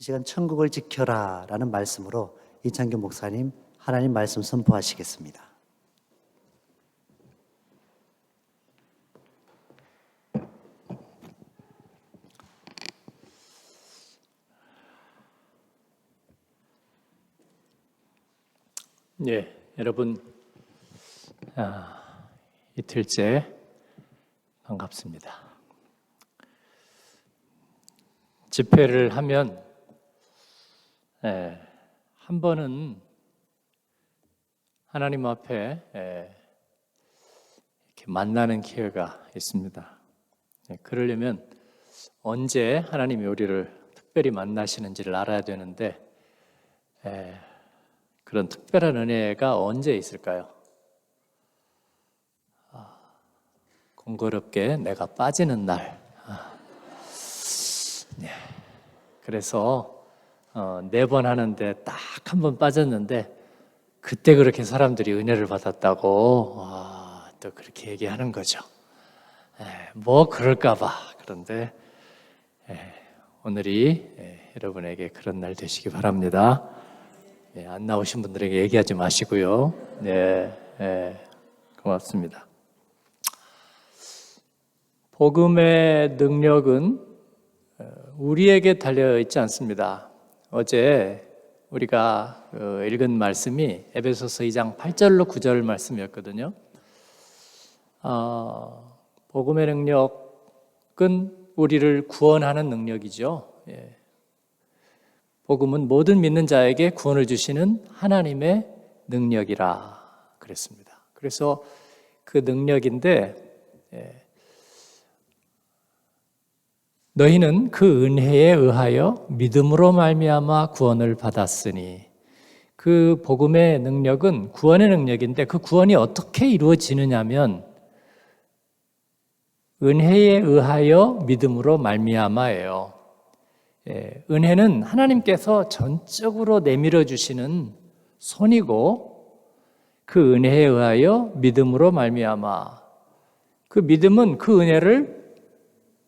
시간 천국을 지켜라 라는 말씀으로 이창규 목사님 하나님 말씀 선포하시겠습니다. 예, 여러분 이틀째 반갑습니다. 집회를 하면 한 번은 하나님 앞에 이렇게 만나는 기회가 있습니다. 그러려면 언제 하나님이 우리를 특별히 만나시는지를 알아야 되는데 그런 특별한 은혜가 언제 있을까요? 공교롭게 내가 빠지는 날. 그래서 4번 하는데 딱 한 번 빠졌는데 그때 그렇게 사람들이 은혜를 받았다고 또 그렇게 얘기하는 거죠. 뭐 그럴까 봐. 그런데 오늘이 여러분에게 그런 날 되시기 바랍니다. 안 나오신 분들에게 얘기하지 마시고요. 고맙습니다. 복음의 능력은 우리에게 달려 있지 않습니다. 어제 우리가 읽은 말씀이 에베소서 2장 8절로 9절 말씀이었거든요. 복음의 능력은 우리를 구원하는 능력이죠. 복음은 모든 믿는 자에게 구원을 주시는 하나님의 능력이라 그랬습니다. 그래서 그 능력인데 너희는 그 은혜에 의하여 믿음으로 말미암아 구원을 받았으니 그 복음의 능력은 구원의 능력인데 그 구원이 어떻게 이루어지느냐면 은혜에 의하여 믿음으로 말미암아예요. 은혜는 하나님께서 전적으로 내밀어 주시는 손이고 그 은혜에 의하여 믿음으로 말미암아 그 믿음은 그 은혜를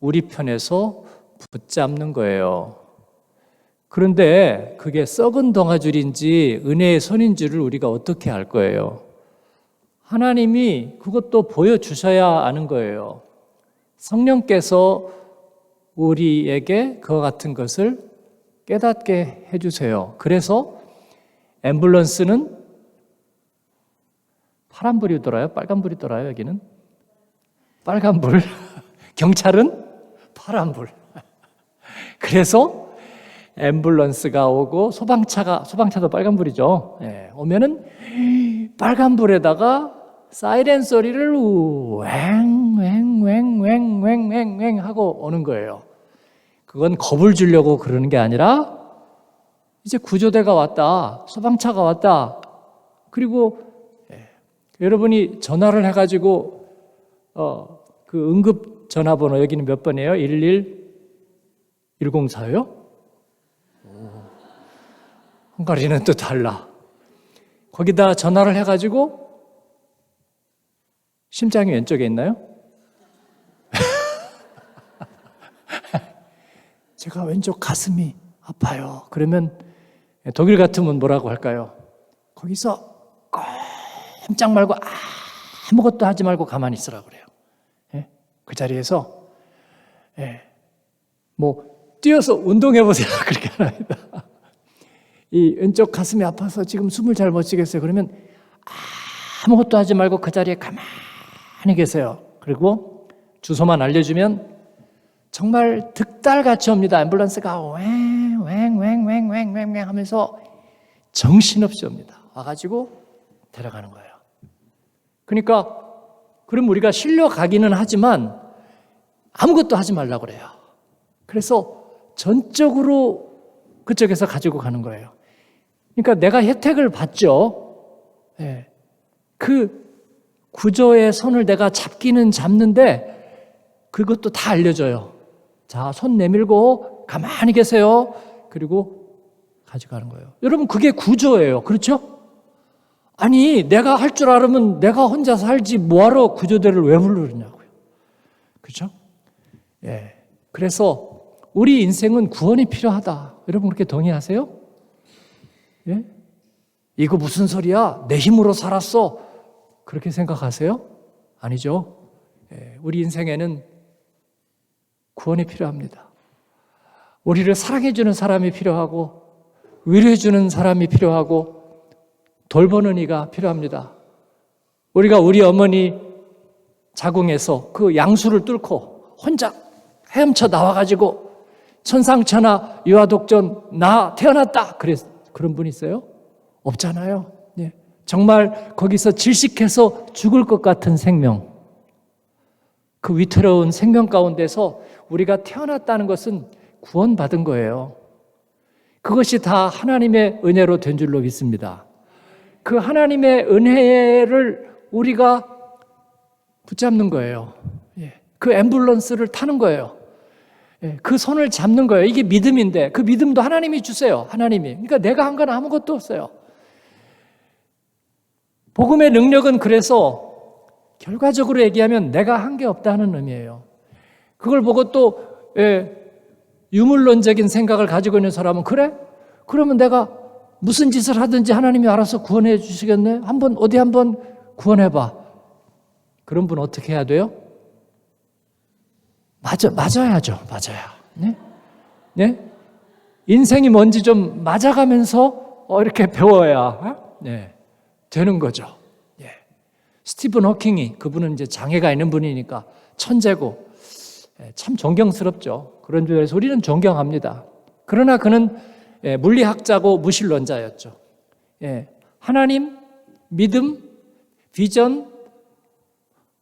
우리 편에서 붙잡는 거예요. 그런데 그게 썩은 동아줄인지 은혜의 손인 줄을 우리가 어떻게 알 거예요? 하나님이 그것도 보여주셔야 아는 거예요. 성령께서 우리에게 그와 같은 것을 깨닫게 해주세요. 그래서 앰뷸런스는 파란불이 돌아요? 빨간불이 돌아요? 여기는? 빨간불. 경찰은 파란불. 그래서 앰뷸런스가 오고 소방차도 빨간불이죠. 오면은 빨간불에다가 사이렌 소리를 왱왱왱왱왱왱왱 하고 오는 거예요. 그건 겁을 주려고 그러는 게 아니라 이제 구조대가 왔다, 소방차가 왔다. 그리고 여러분이 전화를 해가지고 그 응급 전화번호 여기는 몇 번이에요? 11104요? 헝가리는 또 달라. 거기다 전화를 해가지고 심장이 왼쪽에 있나요? 제가 왼쪽 가슴이 아파요. 그러면 독일 같으면 뭐라고 할까요? 거기서 꼼짝 말고 아무것도 하지 말고 가만히 있으라고 그래요. 그 자리에서 뛰어서 운동해 보세요. 그렇게 합니다. 이 왼쪽 가슴이 아파서 지금 숨을 잘 못 쉬겠어요. 그러면 아무것도 하지 말고 그 자리에 가만히 계세요. 그리고 주소만 알려주면 정말 득달같이 옵니다. 앰뷸런스가 왱왱왱왱왱왱 하면서 정신없이 옵니다. 와가지고 데려가는 거예요. 그러니까 그럼 우리가 실려가기는 하지만 아무것도 하지 말라고 그래요. 그래서 전적으로 그쪽에서 가지고 가는 거예요. 그러니까 내가 혜택을 받죠. 그 구조의 손을 내가 잡기는 잡는데 그것도 다 알려줘요. 자, 손 내밀고 가만히 계세요. 그리고 가져가는 거예요. 여러분, 그게 구조예요. 그렇죠? 아니, 내가 할 줄 알으면 내가 혼자 살지 뭐하러 구조대를 왜 부르느냐고요. 그렇죠? 그래서 우리 인생은 구원이 필요하다. 여러분 그렇게 동의하세요? 예? 이거 무슨 소리야? 내 힘으로 살았어. 그렇게 생각하세요? 아니죠. 예, 우리 인생에는 구원이 필요합니다. 우리를 사랑해주는 사람이 필요하고 위로해주는 사람이 필요하고 돌보는 이가 필요합니다. 우리가 우리 어머니 자궁에서 그 양수를 뚫고 혼자 헤엄쳐 나와가지고 천상천하 유아독전 나 태어났다. 그런 분 있어요? 없잖아요. 예. 정말 거기서 질식해서 죽을 것 같은 생명, 그 위태로운 생명 가운데서 우리가 태어났다는 것은 구원받은 거예요. 그것이 다 하나님의 은혜로 된 줄로 믿습니다. 그 하나님의 은혜를 우리가 붙잡는 거예요. 그 앰뷸런스를 타는 거예요. 그 손을 잡는 거예요. 이게 믿음인데 그 믿음도 하나님이 주세요. 하나님이. 그러니까 내가 한 건 아무것도 없어요. 복음의 능력은 그래서 결과적으로 얘기하면 내가 한 게 없다는 의미예요. 그걸 보고 또 유물론적인 생각을 가지고 있는 사람은 그래? 그러면 내가 무슨 짓을 하든지 하나님이 알아서 구원해 주시겠네? 어디 한번 구원해봐. 그런 분 어떻게 해야 돼요? 맞아야죠. 맞아야. 네? 네? 인생이 뭔지 좀 맞아가면서 이렇게 배워야 네, 되는 거죠. 예. 스티븐 호킹이 그분은 이제 장애가 있는 분이니까 천재고 참 존경스럽죠. 그런 점에서 우리는 존경합니다. 그러나 그는 물리학자고 무신론자였죠. 하나님, 믿음, 비전,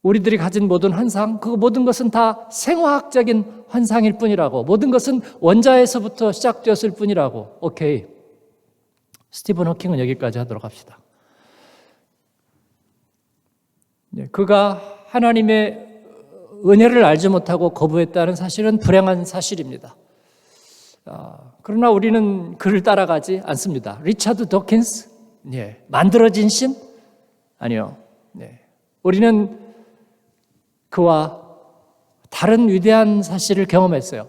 우리들이 가진 모든 환상, 그 모든 것은 다 생화학적인 환상일 뿐이라고, 모든 것은 원자에서부터 시작되었을 뿐이라고. 오케이. 스티븐 호킹은 여기까지 하도록 합시다. 그가 하나님의 은혜를 알지 못하고 거부했다는 사실은 불행한 사실입니다. 그러나 우리는 그를 따라가지 않습니다. 리차드 도킨스? 만들어진 신? 아니요. 우리는 그와 다른 위대한 사실을 경험했어요.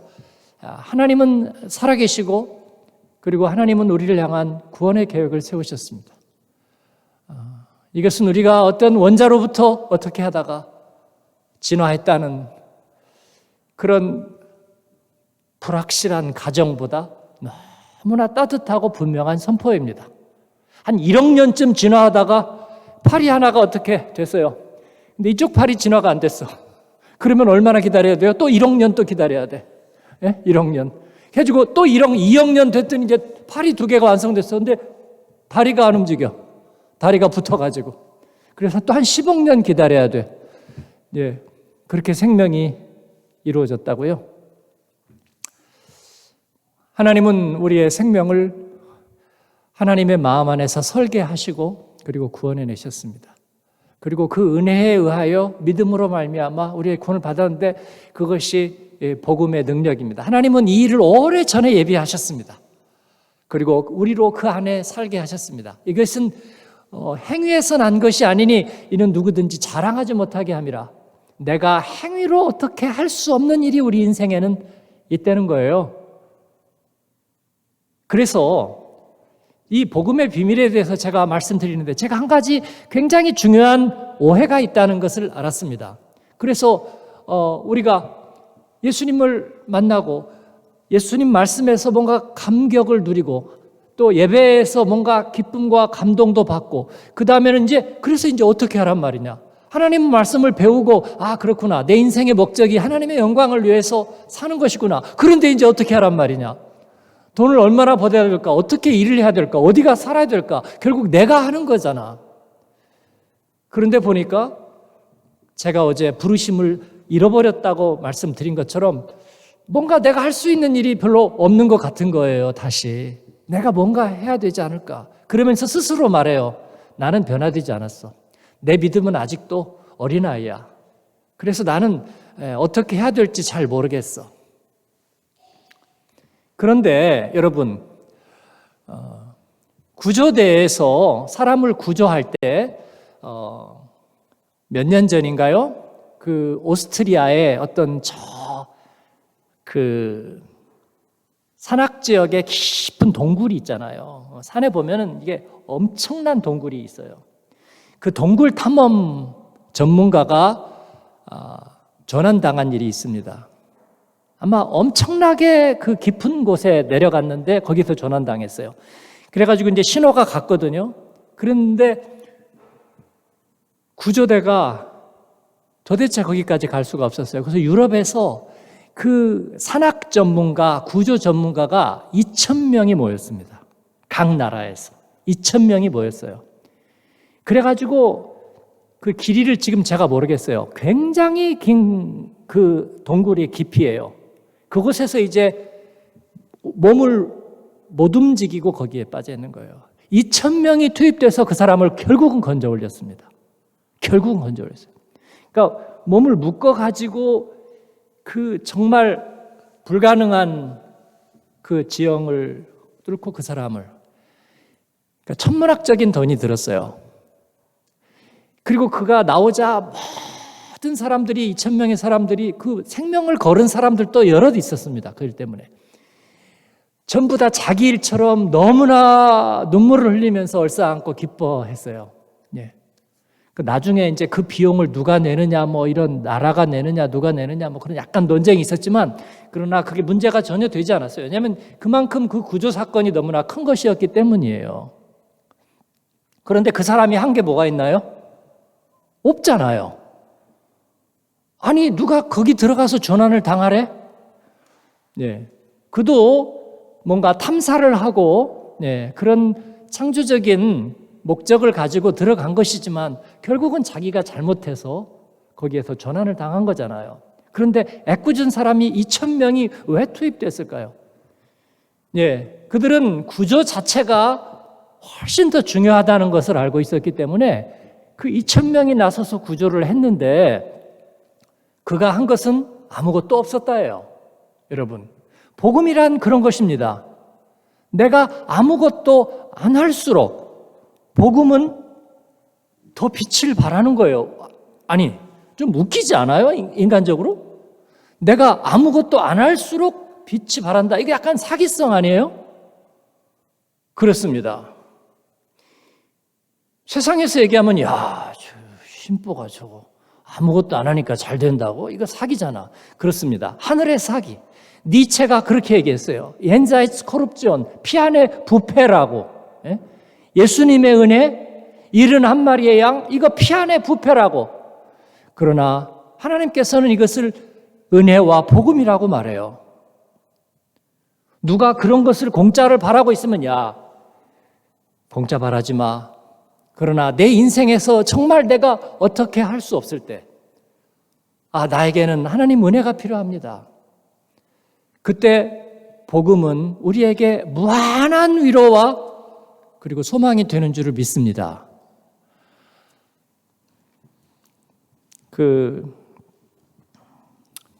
하나님은 살아계시고 그리고 하나님은 우리를 향한 구원의 계획을 세우셨습니다. 이것은 우리가 어떤 원자로부터 어떻게 하다가 진화했다는 그런 불확실한 가정보다 너무나 따뜻하고 분명한 선포입니다. 한 1억 년쯤 진화하다가 팔이 하나가 어떻게 됐어요? 근데 이쪽 팔이 진화가 안 됐어. 그러면 얼마나 기다려야 돼요? 또 1억 년 또 기다려야 돼. 1억 년. 해가지고 또 2억 년 됐더니 이제 팔이 2개가 완성됐어. 근데 다리가 안 움직여. 다리가 붙어가지고. 그래서 또 한 10억 년 기다려야 돼. 그렇게 생명이 이루어졌다고요. 하나님은 우리의 생명을 하나님의 마음 안에서 설계하시고 그리고 구원해 내셨습니다. 그리고 그 은혜에 의하여 믿음으로 말미암아 우리의 구원을 받았는데 그것이 복음의 능력입니다. 하나님은 이 일을 오래전에 예비하셨습니다. 그리고 우리로 그 안에 살게 하셨습니다. 이것은 행위에서 난 것이 아니니 이는 누구든지 자랑하지 못하게 함이라. 내가 행위로 어떻게 할 수 없는 일이 우리 인생에는 있다는 거예요. 그래서 이 복음의 비밀에 대해서 제가 말씀드리는데 제가 한 가지 굉장히 중요한 오해가 있다는 것을 알았습니다. 그래서 우리가 예수님을 만나고 예수님 말씀에서 뭔가 감격을 누리고 또 예배에서 뭔가 기쁨과 감동도 받고 그 다음에는 그래서 이제 어떻게 하란 말이냐. 하나님 말씀을 배우고 그렇구나. 내 인생의 목적이 하나님의 영광을 위해서 사는 것이구나. 그런데 이제 어떻게 하란 말이냐. 돈을 얼마나 벌어야 될까? 어떻게 일을 해야 될까? 어디가 살아야 될까? 결국 내가 하는 거잖아. 그런데 보니까 제가 어제 부르심을 잃어버렸다고 말씀드린 것처럼 뭔가 내가 할 수 있는 일이 별로 없는 것 같은 거예요. 다시 내가 뭔가 해야 되지 않을까? 그러면서 스스로 말해요. 나는 변화되지 않았어. 내 믿음은 아직도 어린아이야. 그래서 나는 어떻게 해야 될지 잘 모르겠어. 그런데 여러분, 구조대에서 사람을 구조할 때 몇 년 전인가요? 그 오스트리아의 어떤 산악 지역에 깊은 동굴이 있잖아요. 산에 보면은 이게 엄청난 동굴이 있어요. 그 동굴 탐험 전문가가 조난당한 일이 있습니다. 아마 엄청나게 그 깊은 곳에 내려갔는데 거기서 조난당했어요. 그래가지고 이제 신호가 갔거든요. 그런데 구조대가 도대체 거기까지 갈 수가 없었어요. 그래서 유럽에서 그 산악 전문가, 구조 전문가가 2,000명이 모였습니다. 각 나라에서 2,000명이 모였어요. 그래가지고 그 길이를 지금 제가 모르겠어요. 굉장히 긴 그 동굴이 깊이에요. 그곳에서 이제 몸을 못 움직이고 거기에 빠져 있는 거예요. 2,000명이 투입돼서 그 사람을 결국은 건져 올렸습니다. 결국은 건져 올렸어요. 그러니까 몸을 묶어가지고 그 정말 불가능한 그 지형을 뚫고 그 사람을, 그러니까 천문학적인 돈이 들었어요. 그리고 그가 나오자 모든 사람들이, 2,000명의 사람들이, 그 생명을 걸은 사람들도 여럿 있었습니다. 그 일 때문에 전부 다 자기 일처럼 너무나 눈물을 흘리면서 얼싸안고 기뻐했어요. 예. 나중에 이제 그 비용을 누가 내느냐, 뭐 이런 나라가 내느냐, 누가 내느냐, 뭐 그런 약간 논쟁이 있었지만, 그러나 그게 문제가 전혀 되지 않았어요. 왜냐하면 그만큼 그 구조 사건이 너무나 큰 것이었기 때문이에요. 그런데 그 사람이 한 게 뭐가 있나요? 없잖아요. 아니, 누가 거기 들어가서 조난을 당하래? 네. 그도 뭔가 탐사를 하고, 네, 그런 창조적인 목적을 가지고 들어간 것이지만 결국은 자기가 잘못해서 거기에서 조난을 당한 거잖아요. 그런데 애꿎은 사람이 2,000명이 왜 투입됐을까요? 예, 그들은 구조 자체가 훨씬 더 중요하다는 것을 알고 있었기 때문에 그 2,000명이 나서서 구조를 했는데 그가 한 것은 아무것도 없었다예요. 여러분, 복음이란 그런 것입니다. 내가 아무것도 안 할수록 복음은 더 빛을 발하는 거예요. 아니, 좀 웃기지 않아요? 인간적으로? 내가 아무것도 안 할수록 빛이 발한다. 이게 약간 사기성 아니에요? 그렇습니다. 세상에서 얘기하면 야, 저 신보가 저거 아무것도 안 하니까 잘 된다고? 이거 사기잖아. 그렇습니다. 하늘의 사기. 니체가 그렇게 얘기했어요. 엔자이츠 코룹션, 피안의 부패라고. 예? 예수님의 은혜, 71마리의 양, 이거 피안의 부패라고. 그러나 하나님께서는 이것을 은혜와 복음이라고 말해요. 누가 그런 것을 공짜를 바라고 있으면 야, 공짜 바라지 마. 그러나 내 인생에서 정말 내가 어떻게 할 수 없을 때, 나에게는 하나님 은혜가 필요합니다. 그때 복음은 우리에게 무한한 위로와 그리고 소망이 되는 줄을 믿습니다.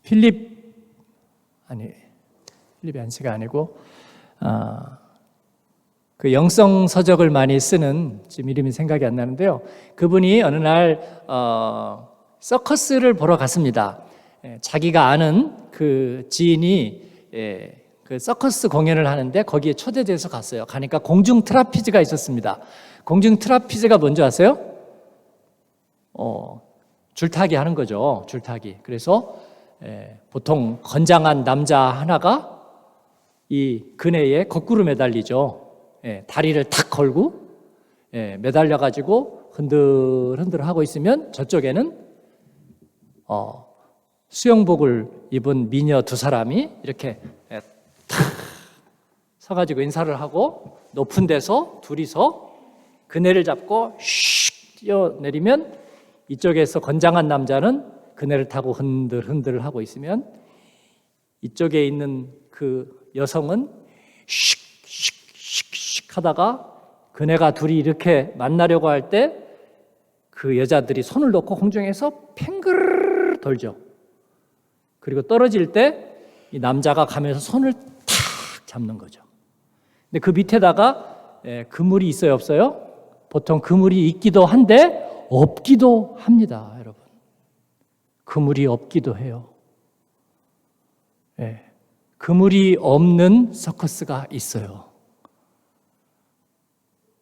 필립 안시가 아니고 그 영성 서적을 많이 쓰는, 지금 이름이 생각이 안 나는데요. 그분이 어느 날 서커스를 보러 갔습니다. 자기가 아는 그 지인이 그 서커스 공연을 하는데 거기에 초대돼서 갔어요. 가니까 공중 트라피즈가 있었습니다. 공중 트라피즈가 뭔지 아세요? 줄타기 하는 거죠. 줄타기. 그래서 보통 건장한 남자 하나가 이 그네에 거꾸로 매달리죠. 다리를 탁 걸고 매달려가지고 흔들흔들 하고 있으면 저쪽에는 수영복을 입은 미녀 두 사람이 이렇게 탁 서가지고 인사를 하고 높은 데서 둘이서 그네를 잡고 슉 뛰어내리면 이쪽에서 건장한 남자는 그네를 타고 흔들흔들 하고 있으면 이쪽에 있는 그 여성은 슉슉슉슉 하다가 그네가 둘이 이렇게 만나려고 할 때 그 여자들이 손을 놓고 공중에서 팽그르르 돌죠. 그리고 떨어질 때 이 남자가 가면서 손을 탁 잡는 거죠. 근데 그 밑에다가 그물이 있어요, 없어요? 보통 그물이 있기도 한데 없기도 합니다, 여러분. 그물이 없기도 해요. 그물이 없는 서커스가 있어요.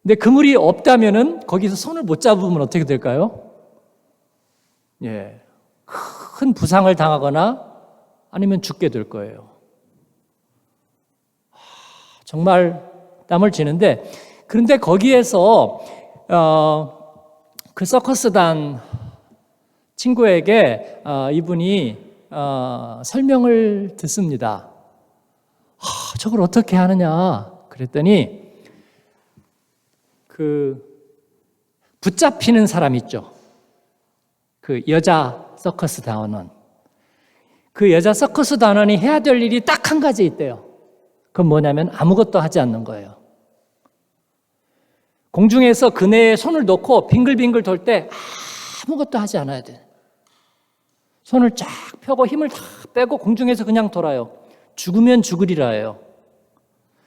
근데 그물이 없다면은 거기서 손을 못 잡으면 어떻게 될까요? 예, 큰 부상을 당하거나 아니면 죽게 될 거예요. 정말 땀을 쥐는데, 그런데 거기에서 그 서커스단 친구에게 이분이 설명을 듣습니다. 저걸 어떻게 하느냐 그랬더니 그 붙잡히는 사람 있죠. 그 여자 서커스 단원. 그 여자 서커스 단원이 해야 될 일이 딱 한 가지 있대요. 그건 뭐냐면 아무것도 하지 않는 거예요. 공중에서 그네에 손을 놓고 빙글빙글 돌 때 아무것도 하지 않아야 돼. 손을 쫙 펴고 힘을 다 빼고 공중에서 그냥 돌아요. 죽으면 죽으리라 해요.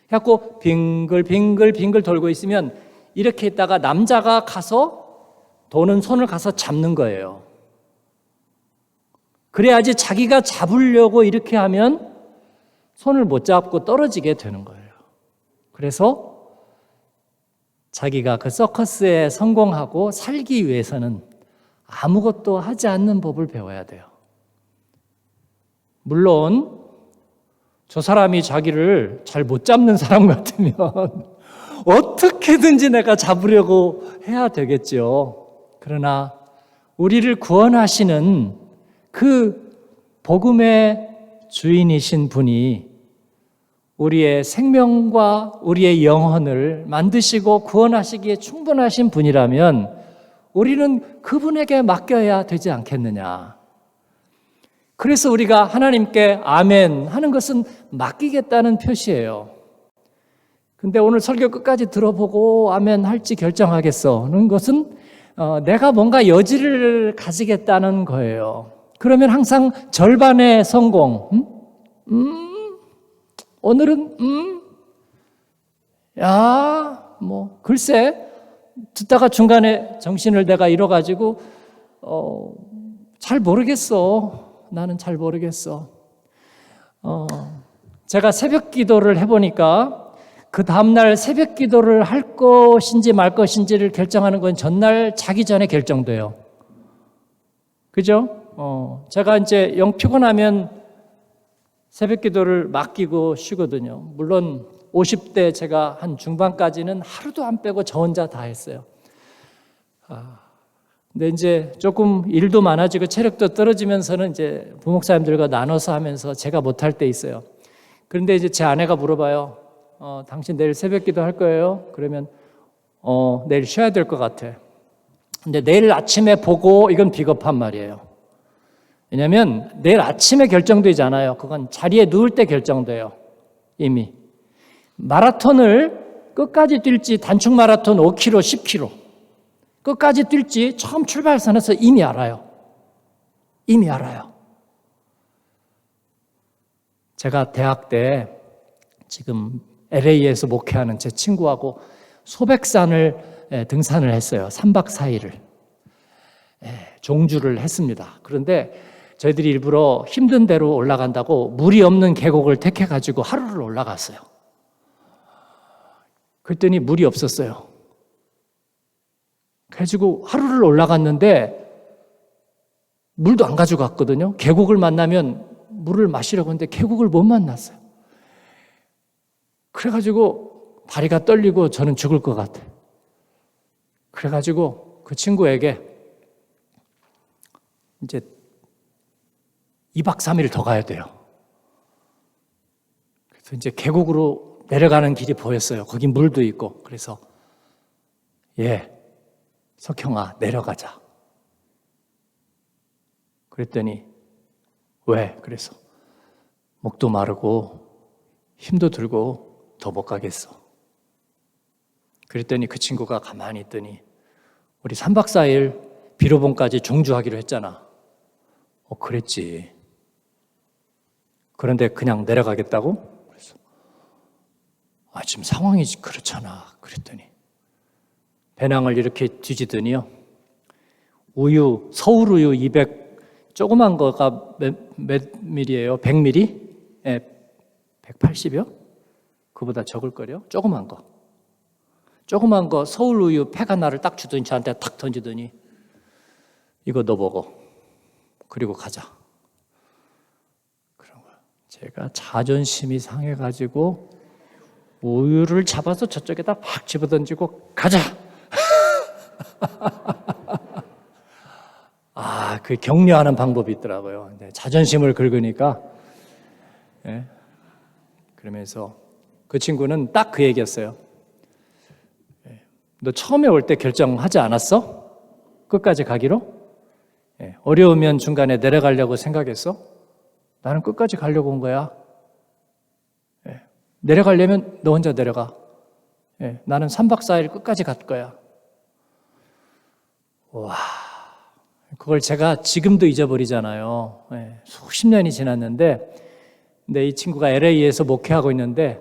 그래갖고 빙글빙글 돌고 있으면 이렇게 있다가 남자가 가서 도는 손을 가서 잡는 거예요. 그래야지 자기가 잡으려고 이렇게 하면 손을 못 잡고 떨어지게 되는 거예요. 그래서 자기가 그 서커스에 성공하고 살기 위해서는 아무것도 하지 않는 법을 배워야 돼요. 물론 저 사람이 자기를 잘 못 잡는 사람 같으면 어떻게든지 내가 잡으려고 해야 되겠죠. 그러나 우리를 구원하시는 그 복음의 주인이신 분이 우리의 생명과 우리의 영혼을 만드시고 구원하시기에 충분하신 분이라면 우리는 그분에게 맡겨야 되지 않겠느냐. 그래서 우리가 하나님께 아멘 하는 것은 맡기겠다는 표시예요. 근데 오늘 설교 끝까지 들어보고 아멘 할지 결정하겠어는 것은 내가 뭔가 여지를 가지겠다는 거예요. 그러면 항상 절반의 성공. 오늘은 글쎄 듣다가 중간에 정신을 내가 잃어가지고 잘 모르겠어. 나는 잘 모르겠어. 제가 새벽 기도를 해보니까 그 다음날 새벽 기도를 할 것인지 말 것인지를 결정하는 건 전날 자기 전에 결정돼요. 그죠? 제가 이제 영 피곤하면 새벽 기도를 맡기고 쉬거든요. 물론 50대 제가 한 중반까지는 하루도 안 빼고 저 혼자 다 했어요. 근데 이제 조금 일도 많아지고 체력도 떨어지면서는 이제 부목사님들과 나눠서 하면서 제가 못할 때 있어요. 그런데 이제 제 아내가 물어봐요. 당신 내일 새벽 기도 할 거예요? 그러면 내일 쉬어야 될 것 같아. 근데 내일 아침에 보고 이건 비겁한 말이에요. 왜냐하면 내일 아침에 결정되잖아요. 그건 자리에 누울 때 결정돼요. 이미. 마라톤을 끝까지 뛸지 단축 마라톤 5km, 10km 끝까지 뛸지 처음 출발선에서 이미 알아요. 이미 알아요. 제가 대학 때 지금 LA에서 목회하는 제 친구하고 소백산을 등산을 했어요. 3박 4일을. 종주를 했습니다. 그런데 저희들이 일부러 힘든 데로 올라간다고 물이 없는 계곡을 택해가지고 하루를 올라갔어요. 그랬더니 물이 없었어요. 그래가지고 하루를 올라갔는데 물도 안 가져갔거든요. 계곡을 만나면 물을 마시려고 했는데 계곡을 못 만났어요. 그래가지고 다리가 떨리고 저는 죽을 것 같아요. 그래가지고 그 친구에게 이제 2박 3일 더 가야 돼요. 그래서 이제 계곡으로 내려가는 길이 보였어요. 거기 물도 있고. 그래서 석형아 내려가자. 그랬더니 왜? 그래서 목도 마르고 힘도 들고 더 못 가겠어. 그랬더니 그 친구가 가만히 있더니 우리 3박 4일 비로봉까지 종주하기로 했잖아. 그랬지. 그런데 그냥 내려가겠다고? 그래서 지금 상황이 그렇잖아. 그랬더니 배낭을 이렇게 뒤지더니요. 우유, 서울 우유 200 조그만 거가 몇 밀이에요? 100밀리? 180여? 그보다 적을 거요? 조그만 거 서울 우유 팩 하나를 딱 주더니 저한테 탁 던지더니 이거 너 먹어. 그리고 가자. 그런 거야. 제가 자존심이 상해가지고 우유를 잡아서 저쪽에다 팍 집어던지고 가자. 그 격려하는 방법이 있더라고요. 자존심을 긁으니까. 예. 그러면서 그 친구는 딱 그 얘기였어요. 너 처음에 올 때 결정하지 않았어? 끝까지 가기로? 어려우면 중간에 내려가려고 생각했어? 나는 끝까지 가려고 온 거야. 내려가려면 너 혼자 내려가. 나는 3박 4일 끝까지 갈 거야. 와, 그걸 제가 지금도 잊어버리잖아요. 수십 년이 지났는데, 근데 이 친구가 LA에서 목회하고 있는데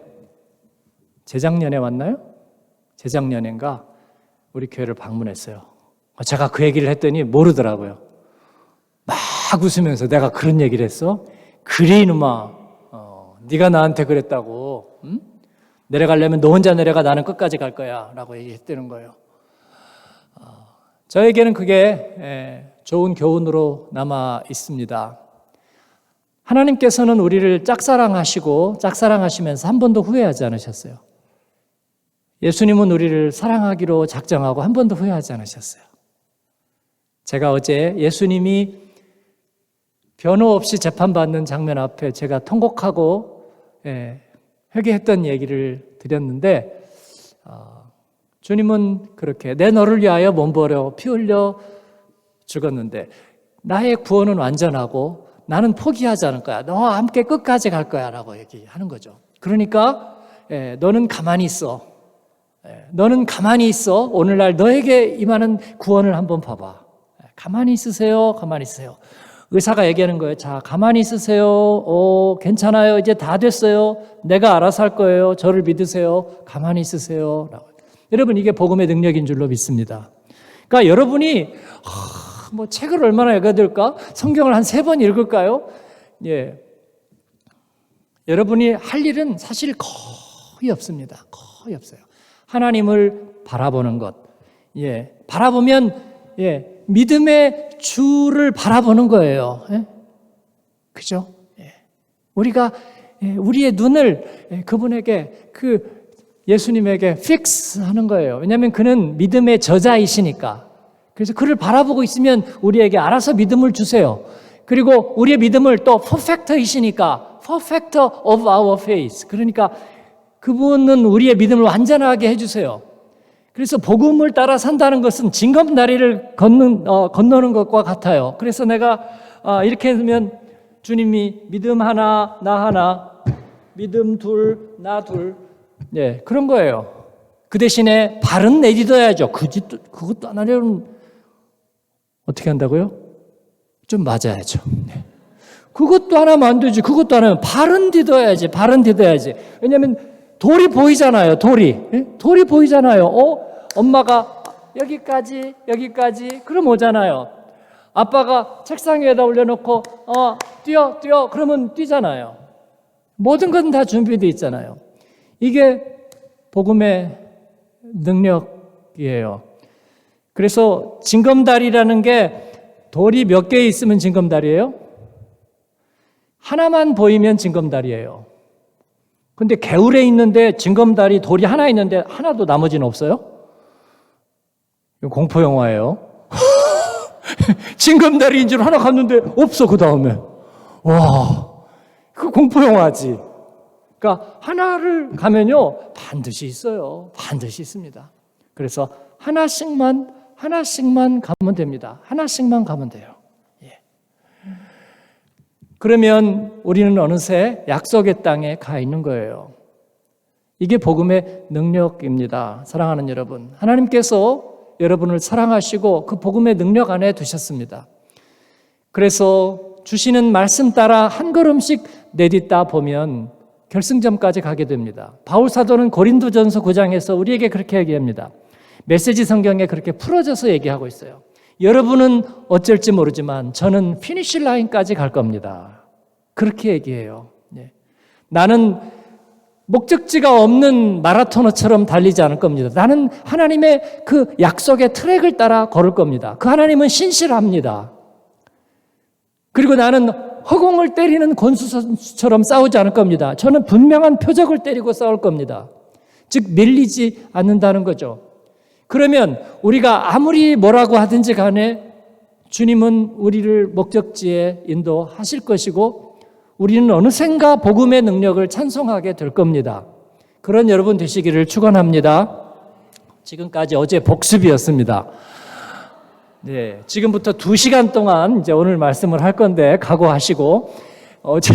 재작년에 왔나요? 재작년인가 우리 교회를 방문했어요. 제가 그 얘기를 했더니 모르더라고요. 막 웃으면서 내가 그런 얘기를 했어? 그래 이놈아, 네가 나한테 그랬다고. 응? 내려가려면 너 혼자 내려가, 나는 끝까지 갈 거야 라고 얘기했다는 거예요. 저에게는 그게 좋은 교훈으로 남아 있습니다. 하나님께서는 우리를 짝사랑하시고 짝사랑하시면서 한 번도 후회하지 않으셨어요. 예수님은 우리를 사랑하기로 작정하고 한 번도 후회하지 않으셨어요. 제가 어제 예수님이 변호 없이 재판받는 장면 앞에 제가 통곡하고 회개했던 얘기를 드렸는데, 주님은 그렇게 내 너를 위하여 몸 버려 피 흘려 죽었는데 나의 구원은 완전하고 나는 포기하지 않을 거야. 너와 함께 끝까지 갈 거야 라고 얘기하는 거죠. 그러니까 너는 가만히 있어. 너는 가만히 있어. 오늘날 너에게 임하는 구원을 한번 봐봐. 가만히 있으세요. 가만히 있으세요. 의사가 얘기하는 거예요. 자, 가만히 있으세요. 괜찮아요. 이제 다 됐어요. 내가 알아서 할 거예요. 저를 믿으세요. 가만히 있으세요. 라고. 여러분, 이게 복음의 능력인 줄로 믿습니다. 그러니까 여러분이 뭐 책을 얼마나 읽어야 될까? 성경을 한 3번 읽을까요? 예. 여러분이 할 일은 사실 거의 없습니다. 거의 없어요. 하나님을 바라보는 것. 예. 바라보면, 믿음의 주를 바라보는 거예요. 예? 그죠? 예. 우리가, 우리의 눈을 그분에게, 예수님에게 픽스 하는 거예요. 왜냐하면 그는 믿음의 저자이시니까. 그래서 그를 바라보고 있으면 우리에게 알아서 믿음을 주세요. 그리고 우리의 믿음을 또 퍼펙터이시니까 perfecter of our faith. 그러니까 그분은 우리의 믿음을 완전하게 해주세요. 그래서 복음을 따라 산다는 것은 징검다리를 건너는 것과 같아요. 그래서 내가 이렇게 하면 주님이 믿음 하나, 나 하나, 믿음 둘, 나 둘, 그런 거예요. 그 대신에 발은 내딛어야죠. 그것도 안 하려면 어떻게 한다고요? 좀 맞아야죠. 그것도 하나면 안 되지. 그것도 안 하면 발은 디뎌야지. 발은 디뎌야지. 왜냐하면 돌이 보이잖아요. 돌이 보이잖아요. 엄마가 여기까지 그럼 오잖아요. 아빠가 책상 위에다 올려놓고 뛰어 그러면 뛰잖아요. 모든 건 다 준비되어 있잖아요. 이게 복음의 능력이에요. 그래서 징검다리라는 게 돌이 몇 개 있으면 징검다리예요? 하나만 보이면 징검다리예요. 근데 개울에 있는데 징검다리 돌이 하나 있는데 하나도 나머지는 없어요? 이거 공포 영화예요. 징검다리인 줄 하나 갔는데 없어. 그 다음에 그 공포 영화지. 그러니까 하나를 가면요 반드시 있어요. 반드시 있습니다. 그래서 하나씩만 가면 됩니다. 하나씩만 가면 돼요. 그러면 우리는 어느새 약속의 땅에 가 있는 거예요. 이게 복음의 능력입니다. 사랑하는 여러분, 하나님께서 여러분을 사랑하시고 그 복음의 능력 안에 두셨습니다. 그래서 주시는 말씀 따라 한 걸음씩 내딛다 보면 결승점까지 가게 됩니다. 바울 사도는 고린도전서 9장에서 우리에게 그렇게 얘기합니다. 메시지 성경에 그렇게 풀어져서 얘기하고 있어요. 여러분은 어쩔지 모르지만 저는 피니시 라인까지 갈 겁니다. 그렇게 얘기해요. 나는 목적지가 없는 마라토너처럼 달리지 않을 겁니다. 나는 하나님의 그 약속의 트랙을 따라 걸을 겁니다. 그 하나님은 신실합니다. 그리고 나는 허공을 때리는 권수선수처럼 싸우지 않을 겁니다. 저는 분명한 표적을 때리고 싸울 겁니다. 즉 밀리지 않는다는 거죠. 그러면 우리가 아무리 뭐라고 하든지 간에 주님은 우리를 목적지에 인도하실 것이고 우리는 어느샌가 복음의 능력을 찬송하게 될 겁니다. 그런 여러분 되시기를 축원합니다. 지금까지 어제 복습이었습니다. 네, 지금부터 2시간 동안 이제 오늘 말씀을 할 건데 각오하시고 어제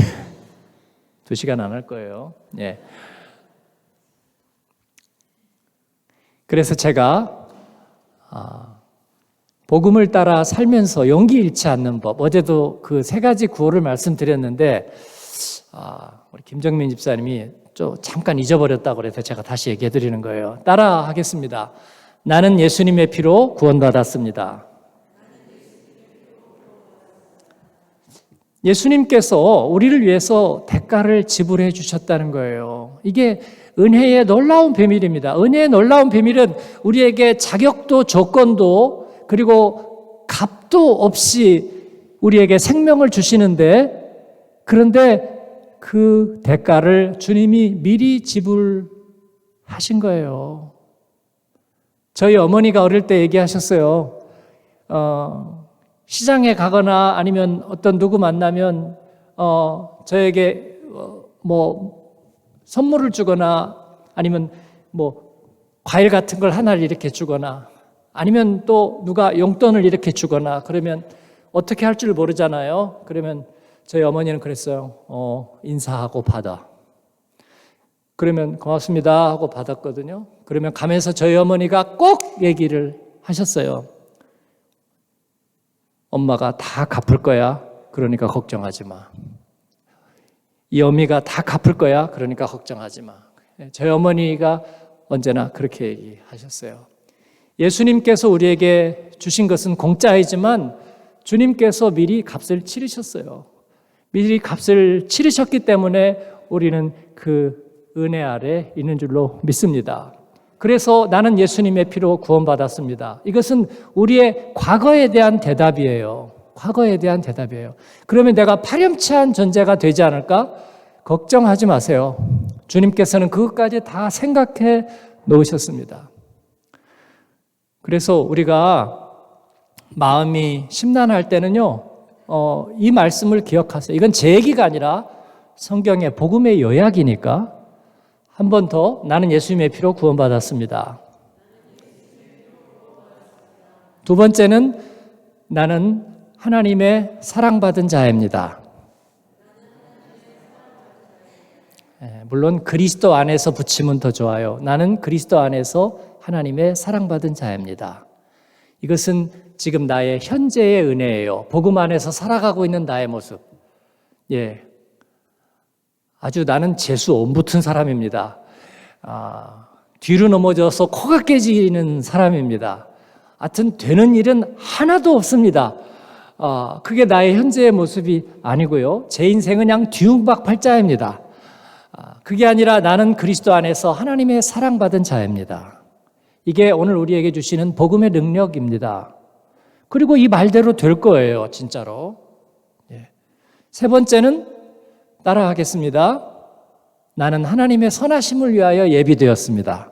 2시간 안 할 거예요. 네. 그래서 제가 복음을 따라 살면서 용기 잃지 않는 법, 어제도 그 3가지 구호를 말씀드렸는데 우리 김정민 집사님이 좀 잠깐 잊어버렸다고 그래서 제가 다시 얘기해 드리는 거예요. 따라 하겠습니다. 나는 예수님의 피로 구원받았습니다. 예수님께서 우리를 위해서 대가를 지불해 주셨다는 거예요. 이게 은혜의 놀라운 비밀입니다. 은혜의 놀라운 비밀은 우리에게 자격도 조건도 그리고 값도 없이 우리에게 생명을 주시는데 그런데 그 대가를 주님이 미리 지불하신 거예요. 저희 어머니가 어릴 때 얘기하셨어요. 시장에 가거나 아니면 어떤 누구 만나면 저에게 뭐 선물을 주거나 아니면 뭐 과일 같은 걸 하나를 이렇게 주거나 아니면 또 누가 용돈을 이렇게 주거나 그러면 어떻게 할 줄 모르잖아요. 그러면 저희 어머니는 그랬어요. 인사하고 받아. 그러면 고맙습니다 하고 받았거든요. 그러면 가면서 저희 어머니가 꼭 얘기를 하셨어요. 엄마가 다 갚을 거야. 그러니까 걱정하지 마. 이 어미가 다 갚을 거야. 그러니까 걱정하지 마. 저희 어머니가 언제나 그렇게 얘기하셨어요. 예수님께서 우리에게 주신 것은 공짜이지만 주님께서 미리 값을 치르셨어요. 미리 값을 치르셨기 때문에 우리는 그 은혜 아래 있는 줄로 믿습니다. 그래서 나는 예수님의 피로 구원받았습니다. 이것은 우리의 과거에 대한 대답이에요. 과거에 대한 대답이에요. 그러면 내가 파렴치한 존재가 되지 않을까? 걱정하지 마세요. 주님께서는 그것까지 다 생각해 놓으셨습니다. 그래서 우리가 마음이 심란할 때는요, 이 말씀을 기억하세요. 이건 제 얘기가 아니라 성경의 복음의 요약이니까 한 번 더 나는 예수님의 피로 구원받았습니다. 두 번째는 나는 하나님의 사랑받은 자입니다. 물론 그리스도 안에서 붙이면 더 좋아요. 나는 그리스도 안에서 하나님의 사랑받은 자입니다. 이것은 지금 나의 현재의 은혜예요. 복음 안에서 살아가고 있는 나의 모습. 예. 아주 나는 재수 온 붙은 사람입니다. 뒤로 넘어져서 코가 깨지는 사람입니다. 하여튼 되는 일은 하나도 없습니다. 그게 나의 현재의 모습이 아니고요. 제 인생은 그냥 뒤움박팔자입니다. 그게 아니라 나는 그리스도 안에서 하나님의 사랑받은 자입니다. 이게 오늘 우리에게 주시는 복음의 능력입니다. 그리고 이 말대로 될 거예요, 진짜로. 예. 세 번째는 따라하겠습니다. 나는 하나님의 선하심을 위하여 예비되었습니다.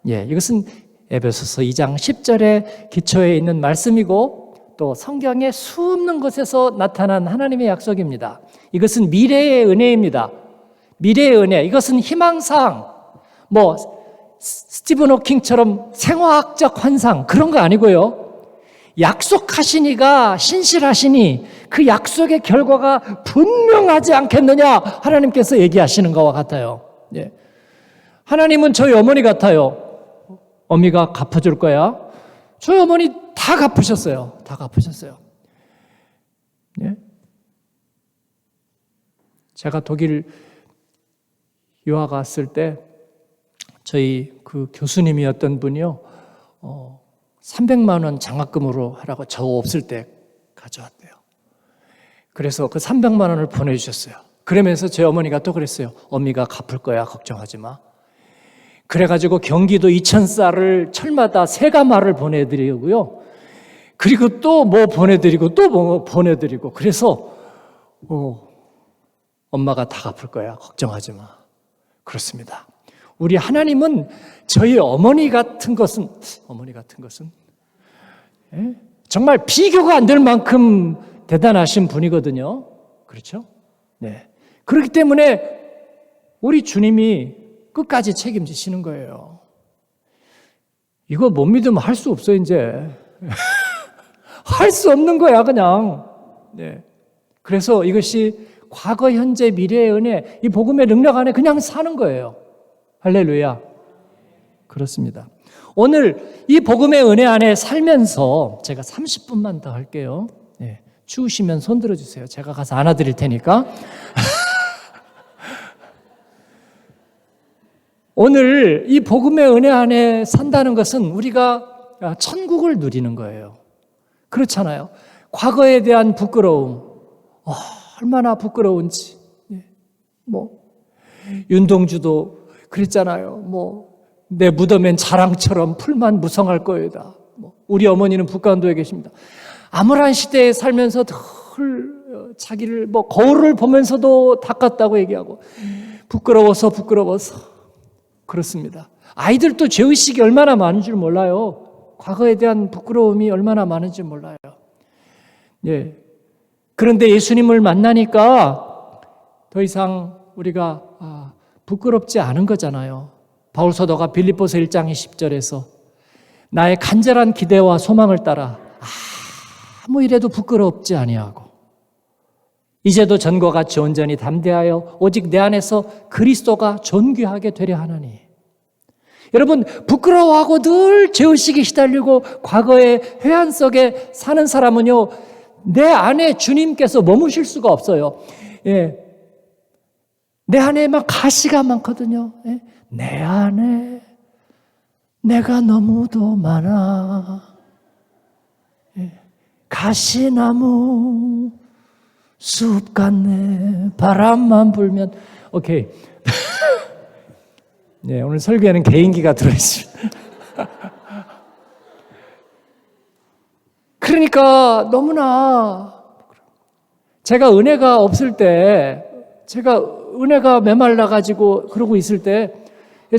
예, 이것은 에베소서 2장 10절의 기초에 있는 말씀이고 또 성경의 수없는 곳에서 나타난 하나님의 약속입니다. 이것은 미래의 은혜입니다. 미래의 은혜, 이것은 희망사항, 뭐 스티븐 호킹처럼 생화학적 환상 그런 거 아니고요. 약속하시니가 신실하시니 그 약속의 결과가 분명하지 않겠느냐 하나님께서 얘기하시는 것과 같아요. 예. 하나님은 저희 어머니 같아요. 어미가 갚아줄 거야. 저희 어머니 다 갚으셨어요. 다 갚으셨어요. 예? 제가 독일 유학 갔을 때 저희 그 교수님이었던 분이요. 300만 원 장학금으로 하라고 저 없을 때 가져왔대요. 그래서 그 300만 원을 보내주셨어요. 그러면서 제 어머니가 또 그랬어요. 어미가 갚을 거야. 걱정하지 마. 그래가지고 경기도 이천쌀을 철마다 세가마를 보내드리고요. 그리고 또 뭐 보내드리고 또 뭐 보내드리고 그래서 엄마가 다 갚을 거야. 걱정하지 마. 그렇습니다. 우리 하나님은 저희 어머니 같은 것은 정말 비교가 안 될 만큼 대단하신 분이거든요. 그렇죠? 네. 그렇기 때문에 우리 주님이 끝까지 책임지시는 거예요. 이거 못 믿으면 할 수 없어, 이제. 할 수 없는 거야, 그냥. 네. 그래서 이것이 과거, 현재, 미래의 은혜, 이 복음의 능력 안에 그냥 사는 거예요. 할렐루야. 그렇습니다. 오늘 이 복음의 은혜 안에 살면서 제가 30분만 더 할게요. 네. 추우시면 손 들어주세요. 제가 가서 안아드릴 테니까. 오늘 이 복음의 은혜 안에 산다는 것은 우리가 천국을 누리는 거예요. 그렇잖아요. 과거에 대한 부끄러움, 얼마나 부끄러운지. 윤동주도 그랬잖아요. 내 무덤엔 자랑처럼 풀만 무성할 거이다. 우리 어머니는 북한도에 계십니다. 암울한 시대에 살면서 늘 자기를 거울을 보면서도 닦았다고 얘기하고 부끄러워서 그렇습니다. 아이들도 죄의식이 얼마나 많은 줄 몰라요. 과거에 대한 부끄러움이 얼마나 많은지 몰라요. 예. 그런데 예수님을 만나니까 더 이상 우리가 부끄럽지 않은 거잖아요. 바울 사도가 빌립보서 1장 10절에서 나의 간절한 기대와 소망을 따라 아무 일에도 부끄럽지 아니하고 이제도 전과 같이 온전히 담대하여 오직 내 안에서 그리스도가 존귀하게 되려 하나니. 여러분, 부끄러워하고 늘 죄의식에 시달리고 과거의 회한 속에 사는 사람은요, 내 안에 주님께서 머무실 수가 없어요. 예. 내 안에 막 가시가 많거든요. 예. 내 안에 내가 너무도 많아. 예. 가시나무 숲 같네. 바람만 불면. 오케이. 네, 오늘 설교에는 개인기가 들어있습니다. 그러니까 너무나 제가 은혜가 없을 때, 제가 은혜가 메말라가지고 그러고 있을 때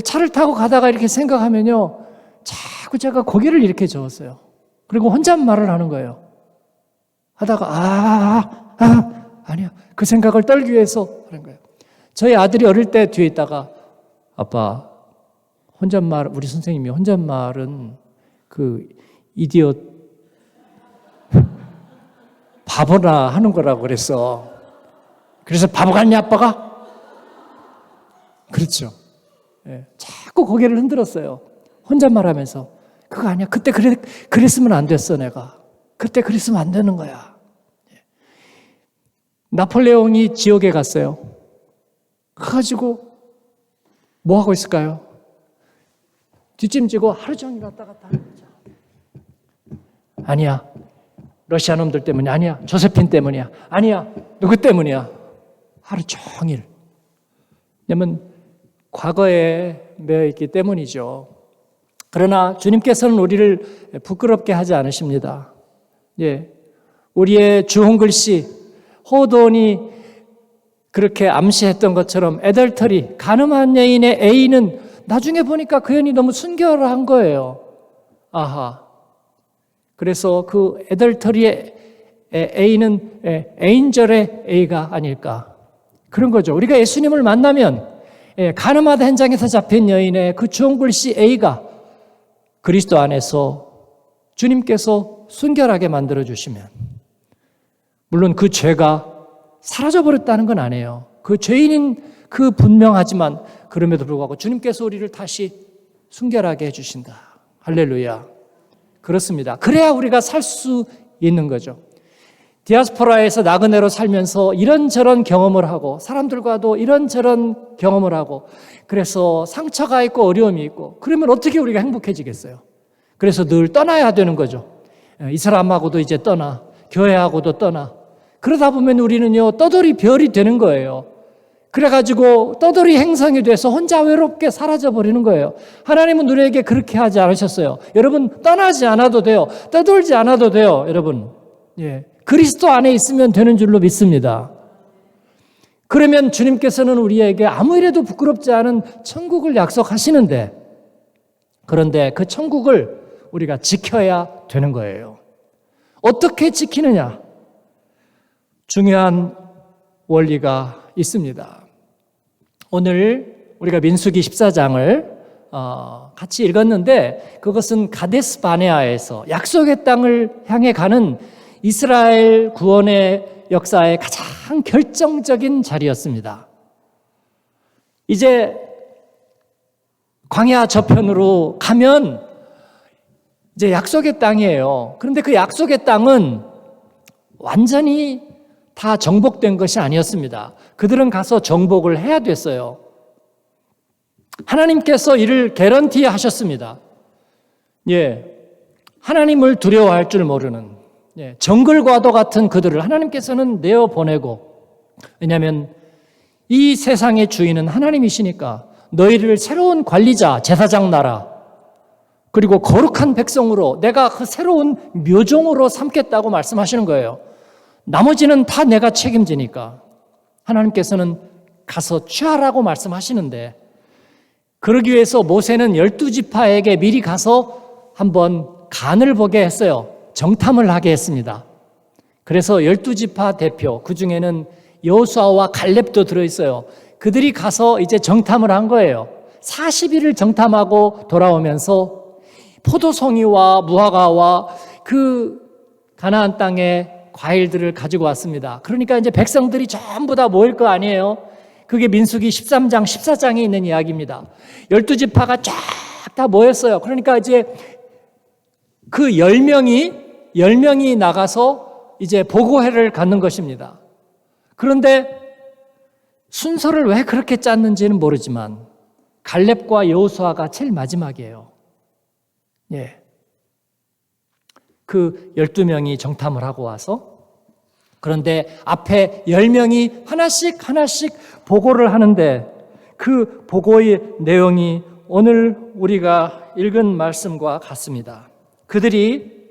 차를 타고 가다가 이렇게 생각하면요, 자꾸 제가 고개를 이렇게 저었어요. 그리고 혼잣말을 하는 거예요. 하다가 아니야. 그 생각을 떨기 위해서 하는 거예요. 저희 아들이 어릴 때 뒤에 있다가 아빠, 혼잣말, 우리 선생님이 혼잣말은 그 이디엇 바보나 하는 거라고 그랬어. 그래서 바보 같냐 아빠가? 그렇죠. 예, 자꾸 고개를 흔들었어요. 혼잣말 하면서. 그거 아니야. 그때 그랬으면 안 됐어 내가. 그때 그랬으면 안 되는 거야. 나폴레옹이 지옥에 갔어요. 가가지고 뭐 하고 있을까요? 뒷짐지고 하루 종일 왔다 갔다 하는 거죠. 아니야. 러시아 놈들 때문이 아니야. 조세핀 때문이야. 아니야. 누구 때문이야. 하루 종일. 왜냐면 과거에 매여있기 때문이죠. 그러나 주님께서는 우리를 부끄럽게 하지 않으십니다. 예, 우리의 주홍글씨 호돈이 그렇게 암시했던 것처럼 애덜터리, 가늠한 여인의 A는 나중에 보니까 그 여인이 너무 순결한 거예요. 아하. 그래서 그 애덜터리의 A는 에인절의 A가 아닐까. 그런 거죠. 우리가 예수님을 만나면 가늠하다 현장에서 잡힌 여인의 그 주홍글씨 A가 그리스도 안에서 주님께서 순결하게 만들어주시면, 물론 그 죄가 사라져버렸다는 건 아니에요. 그 죄인인 그 분명하지만 그럼에도 불구하고 주님께서 우리를 다시 순결하게 해주신다. 할렐루야. 그렇습니다. 그래야 우리가 살 수 있는 거죠. 디아스포라에서 나그네로 살면서 이런저런 경험을 하고 사람들과도 이런저런 경험을 하고 그래서 상처가 있고 어려움이 있고 그러면 어떻게 우리가 행복해지겠어요? 그래서 늘 떠나야 되는 거죠. 이 사람하고도 이제 떠나, 교회하고도 떠나. 그러다 보면 우리는요, 떠돌이 별이 되는 거예요. 그래가지고 떠돌이 행성이 돼서 혼자 외롭게 사라져버리는 거예요. 하나님은 우리에게 그렇게 하지 않으셨어요. 여러분, 떠나지 않아도 돼요. 떠돌지 않아도 돼요, 여러분. 예. 그리스도 안에 있으면 되는 줄로 믿습니다. 그러면 주님께서는 우리에게 아무 이래도 부끄럽지 않은 천국을 약속하시는데, 그런데 그 천국을 우리가 지켜야 되는 거예요. 어떻게 지키느냐? 중요한 원리가 있습니다. 오늘 우리가 민수기 14장을 같이 읽었는데, 그것은 가데스 바네아에서 약속의 땅을 향해 가는 이스라엘 구원의 역사의 가장 결정적인 자리였습니다. 이제 광야 저편으로 가면 이제 약속의 땅이에요. 그런데 그 약속의 땅은 완전히 다 정복된 것이 아니었습니다. 그들은 가서 정복을 해야 됐어요. 하나님께서 이를 개런티 하셨습니다. 예. 하나님을 두려워할 줄 모르는, 예, 정글과도 같은 그들을 하나님께서는 내어보내고, 왜냐하면 이 세상의 주인은 하나님이시니까 너희를 새로운 관리자, 제사장 나라, 그리고 거룩한 백성으로 내가 그 새로운 묘종으로 삼겠다고 말씀하시는 거예요. 나머지는 다 내가 책임지니까. 하나님께서는 가서 취하라고 말씀하시는데, 그러기 위해서 모세는 12지파에게 미리 가서 한번 간을 보게 했어요. 정탐을 하게 했습니다. 그래서 12지파 대표, 그 중에는 여호수아와 갈렙도 들어있어요. 그들이 가서 이제 정탐을 한 거예요. 40일을 정탐하고 돌아오면서 포도송이와 무화과와 그 가나안 땅의 과일들을 가지고 왔습니다. 그러니까 이제 백성들이 전부 다 모일 거 아니에요. 그게 민수기 13장, 14장에 있는 이야기입니다. 12지파가 쫙 다 모였어요. 그러니까 이제 그 10명이 나가서 이제 보고회를 갖는 것입니다. 그런데 순서를 왜 그렇게 짰는지는 모르지만 갈렙과 여호수아가 제일 마지막이에요. 예. 그 12명이 정탐을 하고 와서, 그런데 앞에 10명이 하나씩 보고를 하는데, 그 보고의 내용이 오늘 우리가 읽은 말씀과 같습니다. 그들이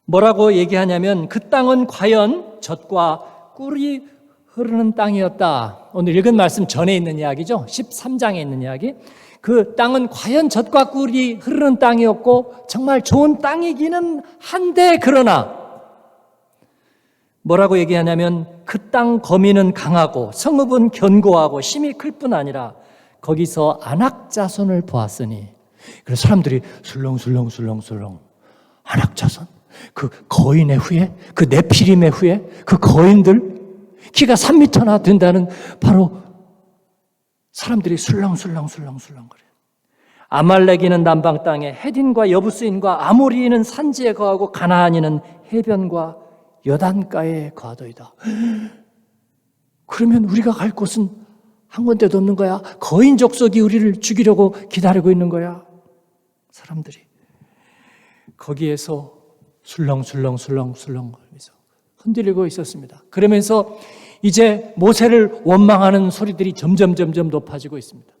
뭐라고 얘기하냐면, 그 땅은 과연 젖과 꿀이 흐르는 땅이었다. 오늘 읽은 말씀 전에 있는 이야기죠. 13장에 있는 이야기. 그 땅은 과연 젖과 꿀이 흐르는 땅이었고 정말 좋은 땅이기는 한데, 그러나 뭐라고 얘기하냐면, 그 땅 거민은 강하고 성읍은 견고하고 힘이 클 뿐 아니라 거기서 안악자손을 보았으니. 그래서 사람들이 술렁술렁 안악자손, 그 거인의 후예, 그 네피림의 후예, 그 거인들 키가 3m나 된다는 바로 사람들이 술렁술렁 그래요. 아말렉이는 남방 땅에, 헤딘과 여부스인과 아모리인은 산지에 거하고 가나안인은 해변과 여단가에 거하도이다. 그러면 우리가 갈 곳은 한 군데도 없는 거야. 거인 족속이 우리를 죽이려고 기다리고 있는 거야. 사람들이 거기에서 술렁술렁 하면서 흔들리고 있었습니다. 그러면서 이제 모세를 원망하는 소리들이 점점 높아지고 있습니다.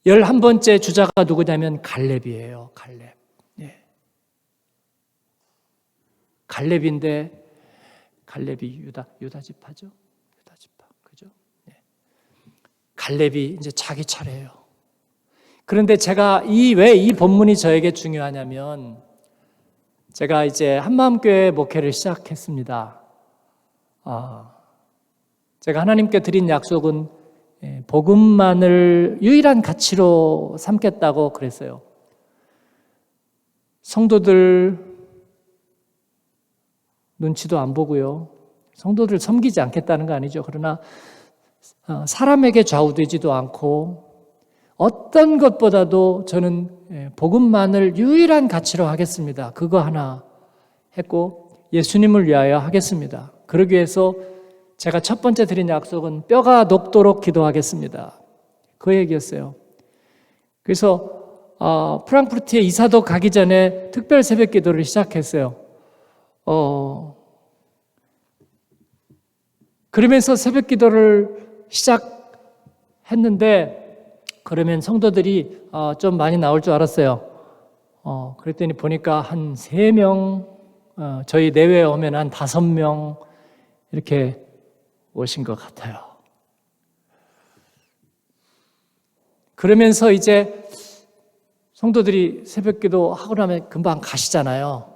11번째 주자가 누구냐면 갈렙이에요. 갈렙. 예. 갈렙인데, 갈렙이 유다 지파죠. 유다 지파. 그죠? 예. 갈렙이 이제 자기 차례예요. 그런데 제가 왜 이 본문이 저에게 중요하냐면, 제가 이제 한마음교회 목회를 시작했습니다. 제가 하나님께 드린 약속은 복음만을 유일한 가치로 삼겠다고 그랬어요. 성도들 눈치도 안 보고요. 성도들 섬기지 않겠다는 거 아니죠. 그러나 사람에게 좌우되지도 않고 어떤 것보다도 저는 복음만을 유일한 가치로 하겠습니다. 그거 하나 했고 예수님을 위하여 하겠습니다. 그러기 위해서 제가 첫 번째 드린 약속은 뼈가 녹도록 기도하겠습니다. 그 얘기였어요. 그래서 프랑크푸르트에 이사도 가기 전에 특별 새벽 기도를 시작했어요. 그러면서 새벽 기도를 시작했는데 그러면 성도들이 좀 많이 나올 줄 알았어요. 그랬더니 보니까 한 3명, 저희 내외에 오면 한 5명 이렇게 오신 것 같아요. 그러면서 이제 성도들이 새벽 기도 하고 나면 금방 가시잖아요.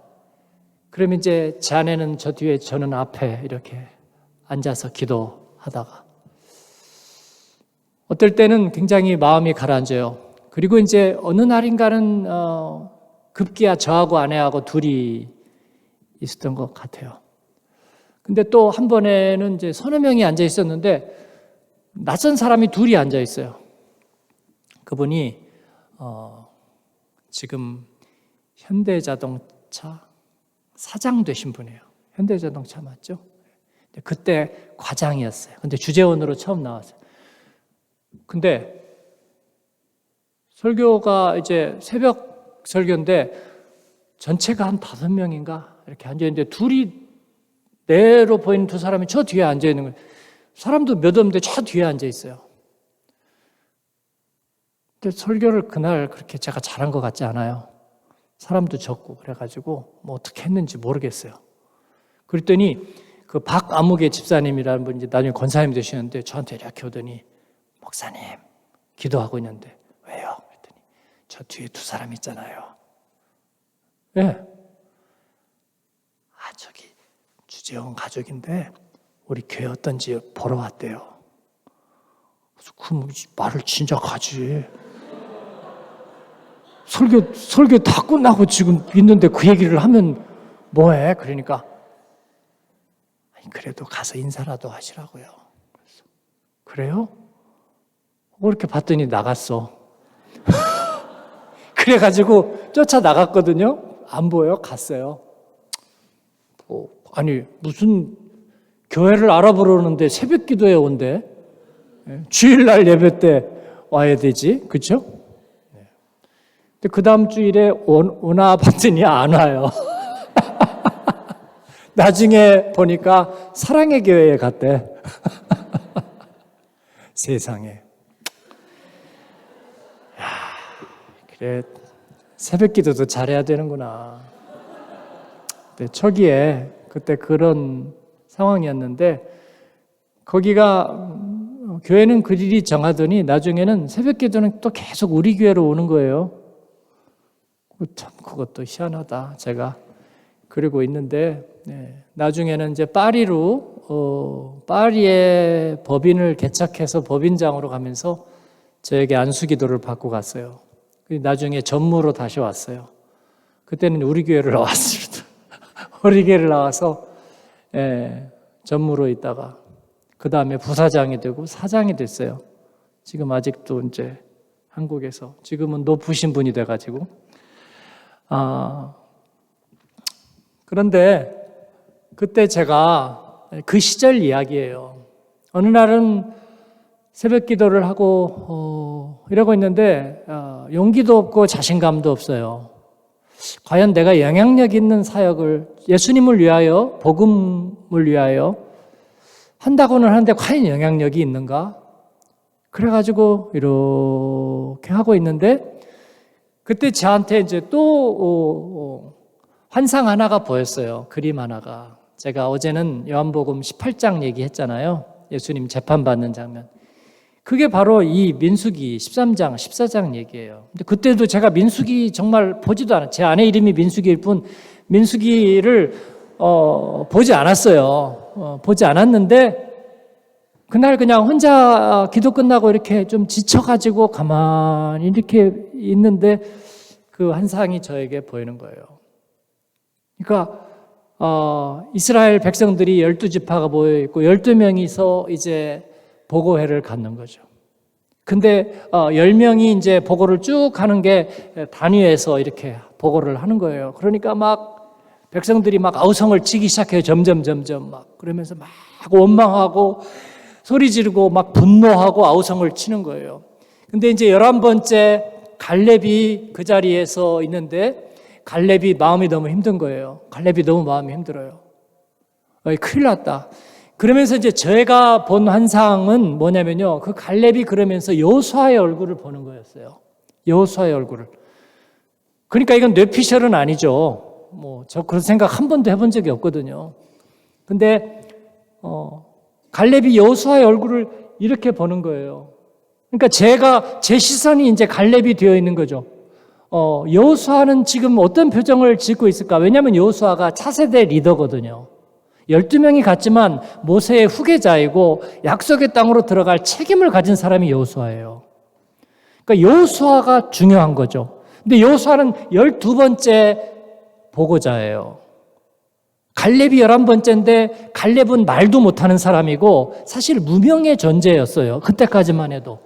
그러면 이제 제 아내는 저 뒤에 저는 앞에 이렇게 앉아서 기도하다가 어떨 때는 굉장히 마음이 가라앉아요. 그리고 이제 어느 날인가는 급기야 저하고 아내하고 둘이 있었던 것 같아요. 근데 또 한 번에는 이제 서너 명이 앉아 있었는데 낯선 사람이 둘이 앉아 있어요. 그분이 지금 현대자동차 사장 되신 분이에요. 현대자동차 맞죠? 그때 과장이었어요. 근데 주재원으로 처음 나왔어요. 근데 설교가 이제 새벽 설교인데 전체가 한 5명인가 이렇게 앉아있는데 둘이 내로 보이는 두 사람이 저 뒤에 앉아있는 거예요. 사람도 몇 없는데 저 뒤에 앉아있어요. 근데 설교를 그날 그렇게 제가 잘한 것 같지 않아요. 사람도 적고 그래가지고 뭐 어떻게 했는지 모르겠어요. 그랬더니 그 박아무개 집사님이라는 분이 나중에 권사님 되시는데 저한테 이렇게 오더니 목사님 기도하고 있는데 왜요? 그랬더니 저 뒤에 두 사람 있잖아요. 예. 저기 주재원 가족인데 우리 교회 어떤지 보러 왔대요. 그럼 말을 진작 하지. 설교 다 끝나고 지금 있는데 그 얘기를 하면 뭐해? 그러니까 아니, 그래도 가서 인사라도 하시라고요. 그래요? 그렇게 봤더니 나갔어. 그래가지고 쫓아나갔거든요. 안 보여? 갔어요. 아니 무슨 교회를 알아보려는데 새벽 기도에 온대. 주일날 예배 때 와야 되지. 그렇죠? 근데 그 다음 주일에 오나 봤더니 안 와요. 나중에 보니까 사랑의 교회에 갔대. 세상에. 그래, 새벽 기도도 잘해야 되는구나. 근데 초기에 그때 그런 상황이었는데 거기가 교회는 그 일이 정하더니 나중에는 새벽 기도는 또 계속 우리 교회로 오는 거예요. 참 그것도 희한하다. 제가 그러고 있는데 나중에는 이제 파리로 파리에 법인을 개척해서 법인장으로 가면서 저에게 안수기도를 받고 갔어요. 나중에 전무로 다시 왔어요. 그때는 우리 교회를 나왔습니다. 우리 교회를 나와서 전무로 있다가 그 다음에 부사장이 되고 사장이 됐어요. 지금 아직도 이제 한국에서 지금은 높으신 분이 돼가지고 그런데 그때 제가 그 시절 이야기예요. 어느 날은 새벽 기도를 하고 이러고 있는데 용기도 없고 자신감도 없어요. 과연 내가 영향력 있는 사역을 예수님을 위하여 복음을 위하여 한다고는 하는데 과연 영향력이 있는가? 그래가지고 이렇게 하고 있는데 그때 저한테 이제 또 환상 하나가 보였어요. 그림 하나가. 제가 어제는 요한복음 18장 얘기했잖아요. 예수님 재판받는 장면. 그게 바로 이 민수기 13장, 14장 얘기예요. 근데 그때도 제가 민수기 정말 보지도 않았어요. 제 아내 이름이 민수기일 뿐 민수기를 보지 않았어요. 보지 않았는데 그날 그냥 혼자 기도 끝나고 이렇게 좀 지쳐가지고 가만히 이렇게 있는데 그 환상이 저에게 보이는 거예요. 그러니까 이스라엘 백성들이 12지파가 모여 있고 12명이서 이제 보고회를 갖는 거죠. 근데 10명이 이제 보고를 쭉 하는 게 단위에서 이렇게 보고를 하는 거예요. 그러니까 막 백성들이 막 아우성을 치기 시작해요. 점점 막 그러면서 막 원망하고 소리 지르고 막 분노하고 아우성을 치는 거예요. 근데 이제 11번째 갈렙이 그 자리에서 있는데 갈렙이 마음이 너무 힘든 거예요. 갈렙이 너무 마음이 힘들어요. 큰일 났다. 그러면서 이제 제가 본 환상은 뭐냐면요. 그 갈렙이 그러면서 여호수아의 얼굴을 보는 거였어요. 여호수아의 얼굴을. 그러니까 이건 뇌피셜은 아니죠. 저 그런 생각 한 번도 해본 적이 없거든요. 근데 갈렙이 여호수아의 얼굴을 이렇게 보는 거예요. 그러니까 제 시선이 이제 갈렙이 되어 있는 거죠. 여호수아는 지금 어떤 표정을 짓고 있을까? 왜냐하면 여호수아가 차세대 리더거든요. 12명이 갔지만 모세의 후계자이고 약속의 땅으로 들어갈 책임을 가진 사람이 여호수아예요. 그러니까 여호수아가 중요한 거죠. 근데 여호수아는 12번째 보고자예요. 갈렙이 11번째인데 갈렙은 말도 못하는 사람이고 사실 무명의 존재였어요. 그때까지만 해도.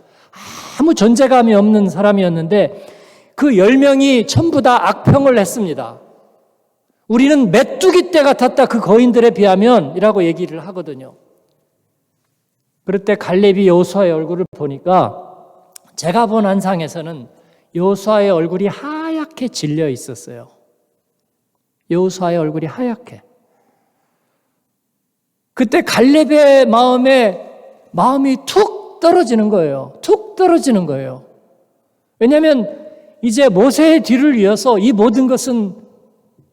아무 존재감이 없는 사람이었는데 그 10명이 전부 다 악평을 했습니다. 우리는 메뚜기 떼 같았다 그 거인들에 비하면 이라고 얘기를 하거든요. 그럴 때 갈렙이 여호수아의 얼굴을 보니까 제가 본 환상에서는 여호수아의 얼굴이 하얗게 질려 있었어요. 여호수아의 얼굴이 하얗게. 그때 갈렙의 마음이 툭 떨어지는 거예요. 툭 떨어지는 거예요. 왜냐하면 이제 모세의 뒤를 이어서 이 모든 것은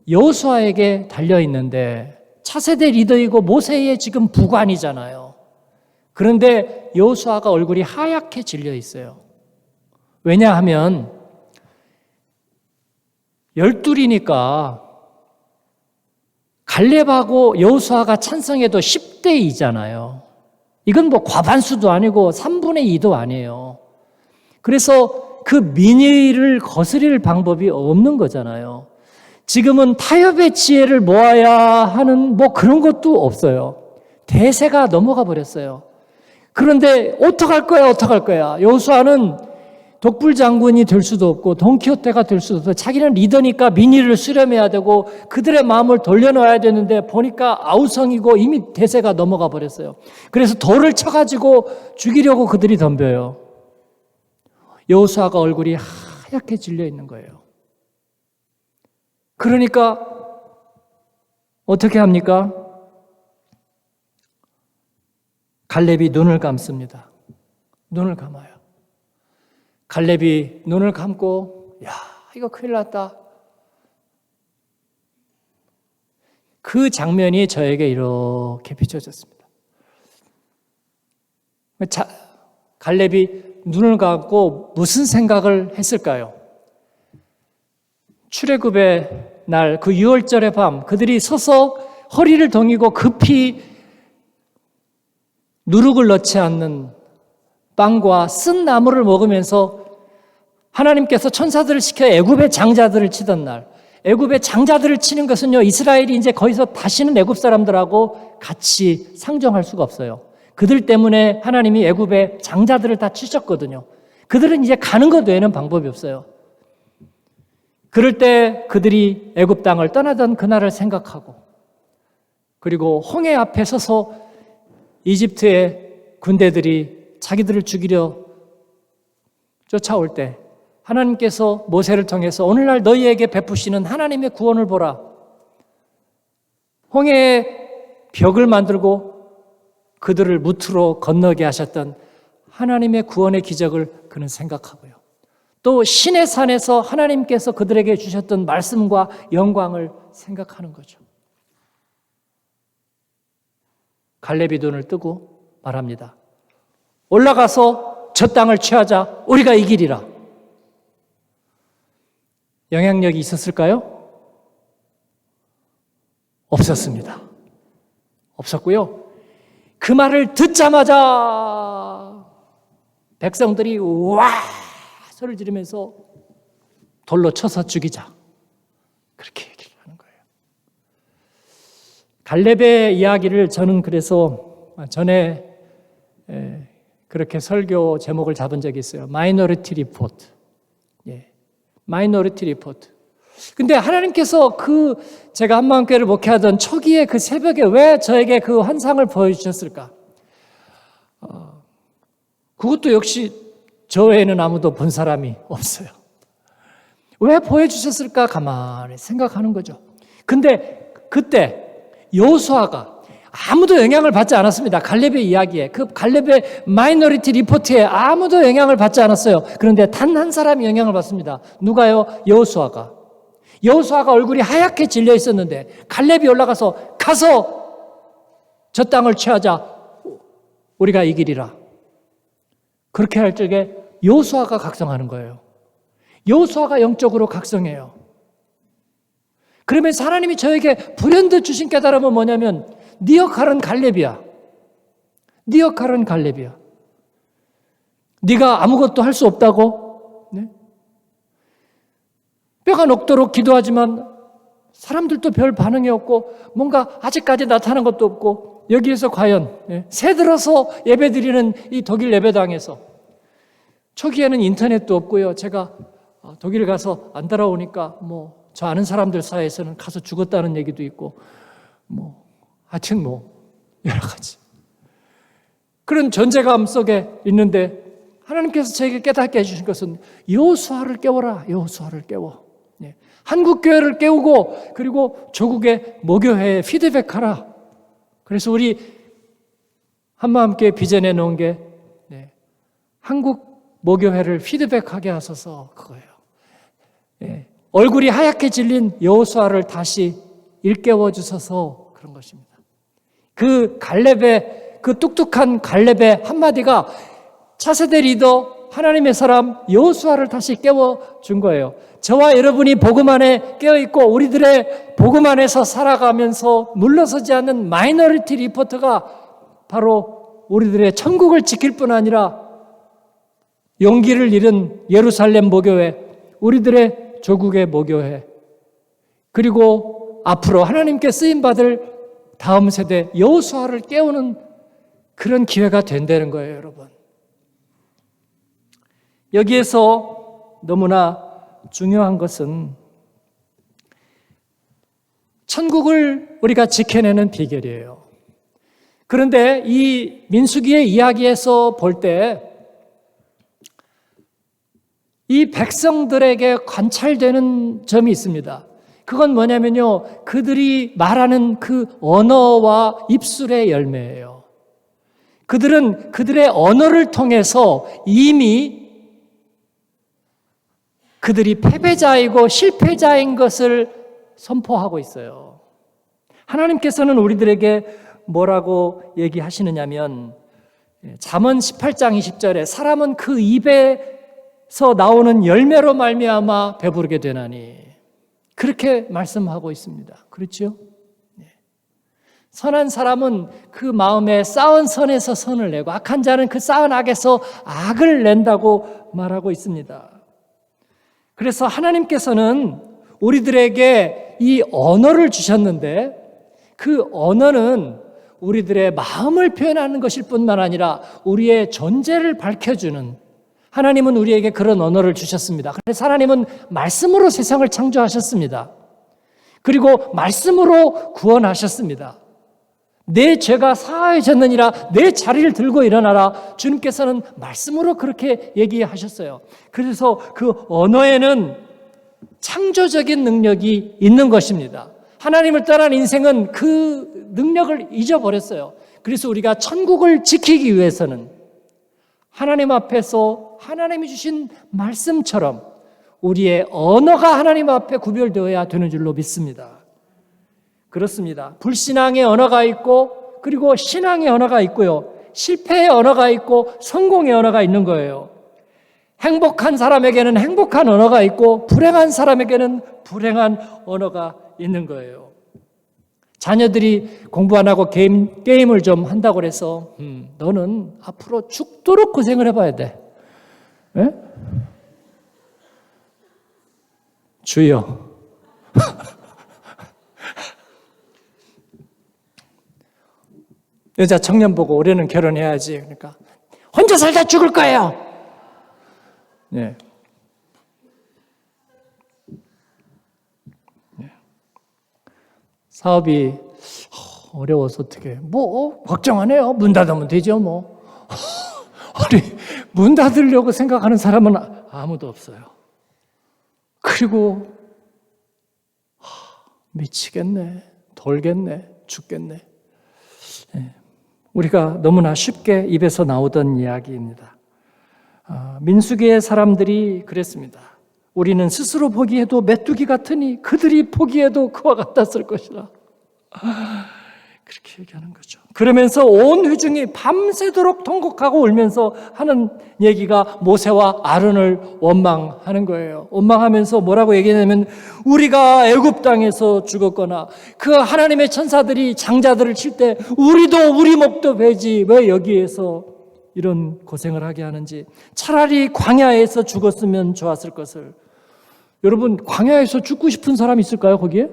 여호수아에게 달려 있는데 차세대 리더이고 모세의 지금 부관이잖아요. 그런데 여호수아가 얼굴이 하얗게 질려 있어요. 왜냐하면 12이니까 갈렙하고 여호수아가 찬성해도 10대 2잖아요. 이건 과반수도 아니고 3분의 2도 아니에요. 그래서 그 민의를 거스릴 방법이 없는 거잖아요. 지금은 타협의 지혜를 모아야 하는 그런 것도 없어요. 대세가 넘어가 버렸어요. 그런데 어떡할 거야? 여호수아는 독불 장군이 될 수도 없고 돈키호테가 될 수도 없고 자기는 리더니까 민의를 수렴해야 되고 그들의 마음을 돌려놓아야 되는데 보니까 아우성이고 이미 대세가 넘어가 버렸어요. 그래서 돌을 쳐가지고 죽이려고 그들이 덤벼요. 여호수아가 얼굴이 하얗게 질려 있는 거예요. 그러니까 어떻게 합니까? 갈렙이 눈을 감습니다. 눈을 감아요. 갈렙이 눈을 감고 이거 큰일 났다. 그 장면이 저에게 이렇게 비춰졌습니다. 갈렙이 눈을 감고 무슨 생각을 했을까요? 출애굽의 날 그 6월절의 밤 그들이 서서 허리를 동이고 급히 누룩을 넣지 않는 빵과 쓴 나물을 먹으면서 하나님께서 천사들을 시켜 애굽의 장자들을 치던 날, 애굽의 장자들을 치는 것은요, 이스라엘이 이제 거기서 다시는 애굽 사람들하고 같이 상종할 수가 없어요. 그들 때문에 하나님이 애굽의 장자들을 다 치셨거든요. 그들은 이제 가는 것 외에는 방법이 없어요. 그럴 때 그들이 애굽 땅을 떠나던 그날을 생각하고 그리고 홍해 앞에 서서 이집트의 군대들이 자기들을 죽이려 쫓아올 때 하나님께서 모세를 통해서 오늘날 너희에게 베푸시는 하나님의 구원을 보라. 홍해의 벽을 만들고 그들을 무트로 건너게 하셨던 하나님의 구원의 기적을 그는 생각하고요. 또 신의 산에서 하나님께서 그들에게 주셨던 말씀과 영광을 생각하는 거죠. 갈렙이 눈을 뜨고 말합니다. 올라가서 저 땅을 취하자. 우리가 이기리라. 영향력이 있었을까요? 없었습니다. 없었고요. 그 말을 듣자마자 백성들이 와 소리를 지르면서 돌로 쳐서 죽이자. 그렇게 얘기를 하는 거예요. 갈렙의 이야기를 저는 그래서 전에 그렇게 설교 제목을 잡은 적이 있어요. 마이너리티 리포트. 마이너리티 리포트. 근데 하나님께서 제가 한마음교회를 목회하던 초기에 그 새벽에 왜 저에게 그 환상을 보여주셨을까? 그것도 역시 저 외에는 아무도 본 사람이 없어요. 왜 보여주셨을까? 가만히 생각하는 거죠. 근데 그때 여호수아가 아무도 영향을 받지 않았습니다. 갈렙의 이야기에, 그 갈렙의 마이너리티 리포트에 아무도 영향을 받지 않았어요. 그런데 단 한 사람이 영향을 받습니다. 누가요? 여호수아가. 여호수아가 얼굴이 하얗게 질려 있었는데 갈렙이 올라가서 가서 저 땅을 취하자, 우리가 이기리라. 그렇게 할 적에 여호수아가 각성하는 거예요. 여호수아가 영적으로 각성해요. 그러면서 하나님이 저에게 불현듯 주신 깨달음은 뭐냐면 네 역할은 갈렙이야. 네 역할은 갈렙이야. 네가 아무것도 할 수 없다고? 네? 뼈가 녹도록 기도하지만 사람들도 별 반응이 없고 뭔가 아직까지 나타난 것도 없고 여기에서 과연 새들어서 예배드리는 이 독일 예배당에서 초기에는 인터넷도 없고요. 제가 독일 가서 안 따라오니까 뭐 저 아는 사람들 사이에서는 가서 죽었다는 얘기도 있고 하여튼 여러 가지 그런 존재감 속에 있는데 하나님께서 저에게 깨닫게 해주신 것은 여호수아를 깨워라. 여호수아를 깨워. 한국교회를 깨우고 그리고 조국의 모교회에 피드백하라. 그래서 우리 한마음교회 비전해 놓은 게 한국 모교회를 피드백하게 하소서 그거예요. 얼굴이 하얗게 질린 여호수아를 다시 일깨워 주셔서 그런 것입니다. 그 갈렙의 그 뚝뚝한 갈렙의 한마디가 차세대 리더 하나님의 사람 여호수아를 다시 깨워 준 거예요. 저와 여러분이 복음 안에 깨어 있고 우리들의 복음 안에서 살아가면서 물러서지 않는 마이너리티 리포터가 바로 우리들의 천국을 지킬 뿐 아니라 용기를 잃은 예루살렘 모교회, 우리들의 조국의 모교회, 그리고 앞으로 하나님께 쓰임받을 다음 세대 여호수아를 깨우는 그런 기회가 된다는 거예요, 여러분. 여기에서 너무나 중요한 것은 천국을 우리가 지켜내는 비결이에요. 그런데 이 민수기의 이야기에서 볼 때 이 백성들에게 관찰되는 점이 있습니다. 그건 뭐냐면요, 그들이 말하는 그 언어와 입술의 열매예요. 그들은 그들의 언어를 통해서 이미 그들이 패배자이고 실패자인 것을 선포하고 있어요. 하나님께서는 우리들에게 뭐라고 얘기하시느냐면 잠언 18장 20절에 사람은 그 입에서 나오는 열매로 말미암아 배부르게 되나니 그렇게 말씀하고 있습니다. 그렇죠? 선한 사람은 그 마음에 쌓은 선에서 선을 내고 악한 자는 그 쌓은 악에서 악을 낸다고 말하고 있습니다. 그래서 하나님께서는 우리들에게 이 언어를 주셨는데 그 언어는 우리들의 마음을 표현하는 것일 뿐만 아니라 우리의 존재를 밝혀주는, 하나님은 우리에게 그런 언어를 주셨습니다. 그래서 하나님은 말씀으로 세상을 창조하셨습니다. 그리고 말씀으로 구원하셨습니다. 내 죄가 사하여졌느니라, 내 자리를 들고 일어나라. 주님께서는 말씀으로 그렇게 얘기하셨어요. 그래서 그 언어에는 창조적인 능력이 있는 것입니다. 하나님을 떠난 인생은 그 능력을 잊어버렸어요. 그래서 우리가 천국을 지키기 위해서는 하나님 앞에서 하나님이 주신 말씀처럼 우리의 언어가 하나님 앞에 구별되어야 되는 줄로 믿습니다. 그렇습니다. 불신앙의 언어가 있고 그리고 신앙의 언어가 있고요. 실패의 언어가 있고 성공의 언어가 있는 거예요. 행복한 사람에게는 행복한 언어가 있고 불행한 사람에게는 불행한 언어가 있는 거예요. 자녀들이 공부 안 하고 게임을 좀 한다고 해서 너는 앞으로 죽도록 고생을 해봐야 돼. 에? 주여. 여자 청년 보고 올해는 결혼해야지. 그러니까 혼자 살다 죽을 거예요. 네. 사업이 어려워서 어떻게 걱정 안 해요. 문 닫으면 되죠 뭐. 아니 문 닫으려고 생각하는 사람은 아무도 없어요. 그리고 미치겠네, 돌겠네, 죽겠네. 우리가 너무나 쉽게 입에서 나오던 이야기입니다. 민수기의 사람들이 그랬습니다. 우리는 스스로 보기에도 메뚜기 같으니 그들이 보기에도 그와 같았을 것이라. 그렇게 얘기하는 거죠. 그러면서 온 회중이 밤새도록 통곡하고 울면서 하는 얘기가 모세와 아론을 원망하는 거예요. 원망하면서 뭐라고 얘기하냐면 우리가 애굽 땅에서 죽었거나 그 하나님의 천사들이 장자들을 칠 때 우리도 우리 목도 베지 왜 여기에서 이런 고생을 하게 하는지 차라리 광야에서 죽었으면 좋았을 것을. 여러분 광야에서 죽고 싶은 사람 있을까요 거기에?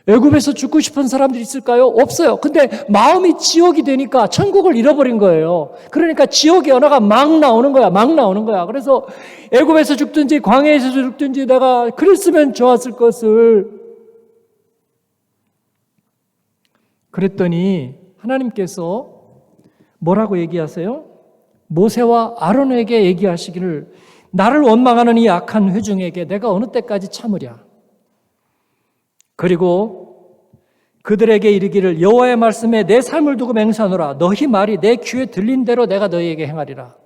애굽에서 죽고 싶은 사람들이 있을까요? 없어요. 근데 마음이 지옥이 되니까 천국을 잃어버린 거예요. 그러니까 지옥의 언어가 막 나오는 거야. 막 나오는 거야. 그래서 애굽에서 죽든지 광야에서 죽든지 내가 그랬으면 좋았을 것을. 그랬더니 하나님께서 뭐라고 얘기하세요? 모세와 아론에게 얘기하시기를 나를 원망하는 이 악한 회중에게 내가 어느 때까지 참으랴. 그리고 그들에게 이르기를 여호와의 말씀에 내 삶을 두고 맹세하노라. 너희 말이 내 귀에 들린 대로 내가 너희에게 행하리라.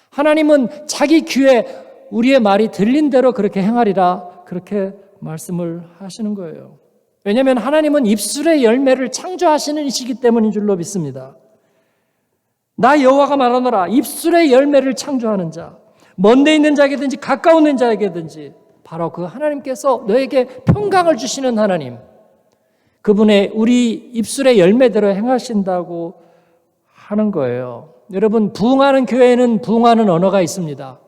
하나님은 자기 귀에 우리의 말이 들린 대로 그렇게 행하리라. 그렇게 말씀을 하시는 거예요. 왜냐하면 하나님은 입술의 열매를 창조하시는 이시기 때문인 줄로 믿습니다. 나 여호와가 말하노라. 입술의 열매를 창조하는 자. 먼 데 있는 자에게든지 가까운 있는 자에게든지 바로 그 하나님께서 너에게 평강을 주시는 하나님, 그분의 우리 입술의 열매대로 행하신다고 하는 거예요. 여러분, 부흥하는 교회에는 부흥하는 언어가 있습니다.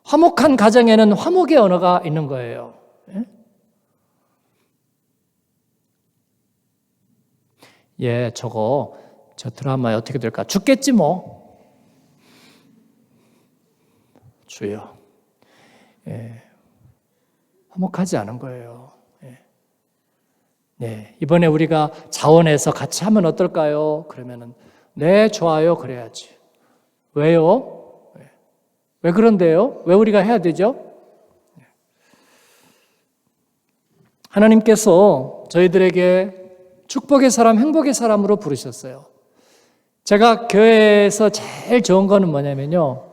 화목한 가정에는 화목의 언어가 있는 거예요. 저 드라마에 어떻게 될까? 죽겠지 뭐. 주여. 화목하지 않은 거예요. 네, 이번에 우리가 자원해서 같이 하면 어떨까요? 그러면은 네, 좋아요. 그래야지. 왜요? 왜 그런데요? 왜 우리가 해야 되죠? 하나님께서 저희들에게 축복의 사람, 행복의 사람으로 부르셨어요. 제가 교회에서 제일 좋은 거는 뭐냐면요.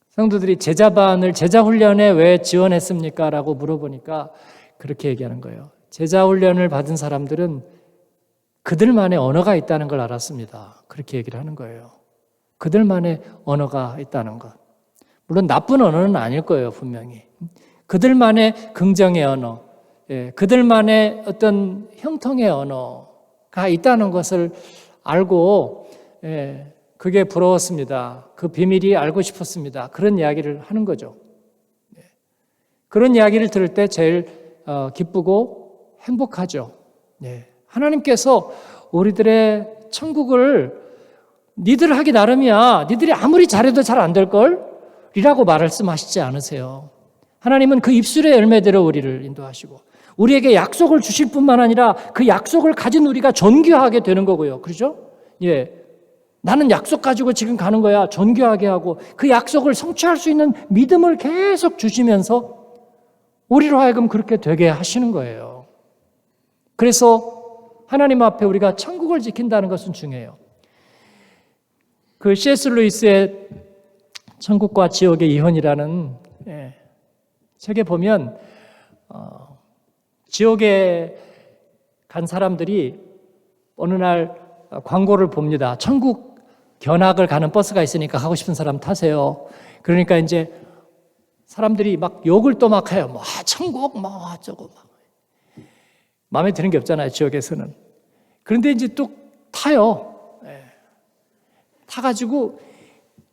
성도들이 제자반을 제자훈련에 왜 지원했습니까? 라고 물어보니까 그렇게 얘기하는 거예요. 제자훈련을 받은 사람들은 그들만의 언어가 있다는 걸 알았습니다. 그렇게 얘기를 하는 거예요. 그들만의 언어가 있다는 것. 물론 나쁜 언어는 아닐 거예요, 분명히. 그들만의 긍정의 언어, 그들만의 어떤 형통의 언어가 있다는 것을 알고 그게 부러웠습니다. 그 비밀이 알고 싶었습니다. 그런 이야기를 하는 거죠. 그런 이야기를 들을 때 제일 기쁘고 행복하죠. 하나님께서 우리들의 천국을 니들 하기 나름이야. 니들이 아무리 잘해도 잘 안 될걸? 이라고 말씀하시지 않으세요. 하나님은 그 입술의 열매대로 우리를 인도하시고 우리에게 약속을 주실 뿐만 아니라 그 약속을 가진 우리가 존귀하게 되는 거고요. 그렇죠? 나는 약속 가지고 지금 가는 거야. 존귀하게 하고 그 약속을 성취할 수 있는 믿음을 계속 주시면서 우리로 하여금 그렇게 되게 하시는 거예요. 그래서 하나님 앞에 우리가 천국을 지킨다는 것은 중요해요. 그 C.S. 루이스의 천국과 지옥의 이혼이라는 책에 보면 지옥에 간 사람들이 어느 날 광고를 봅니다. 천국 견학을 가는 버스가 있으니까 가고 싶은 사람 타세요. 그러니까 이제 사람들이 막 욕을 또 막 해요. 천국 어쩌고 막. 마음에 드는 게 없잖아요, 지옥에서는. 그런데 이제 또 타요. 타가지고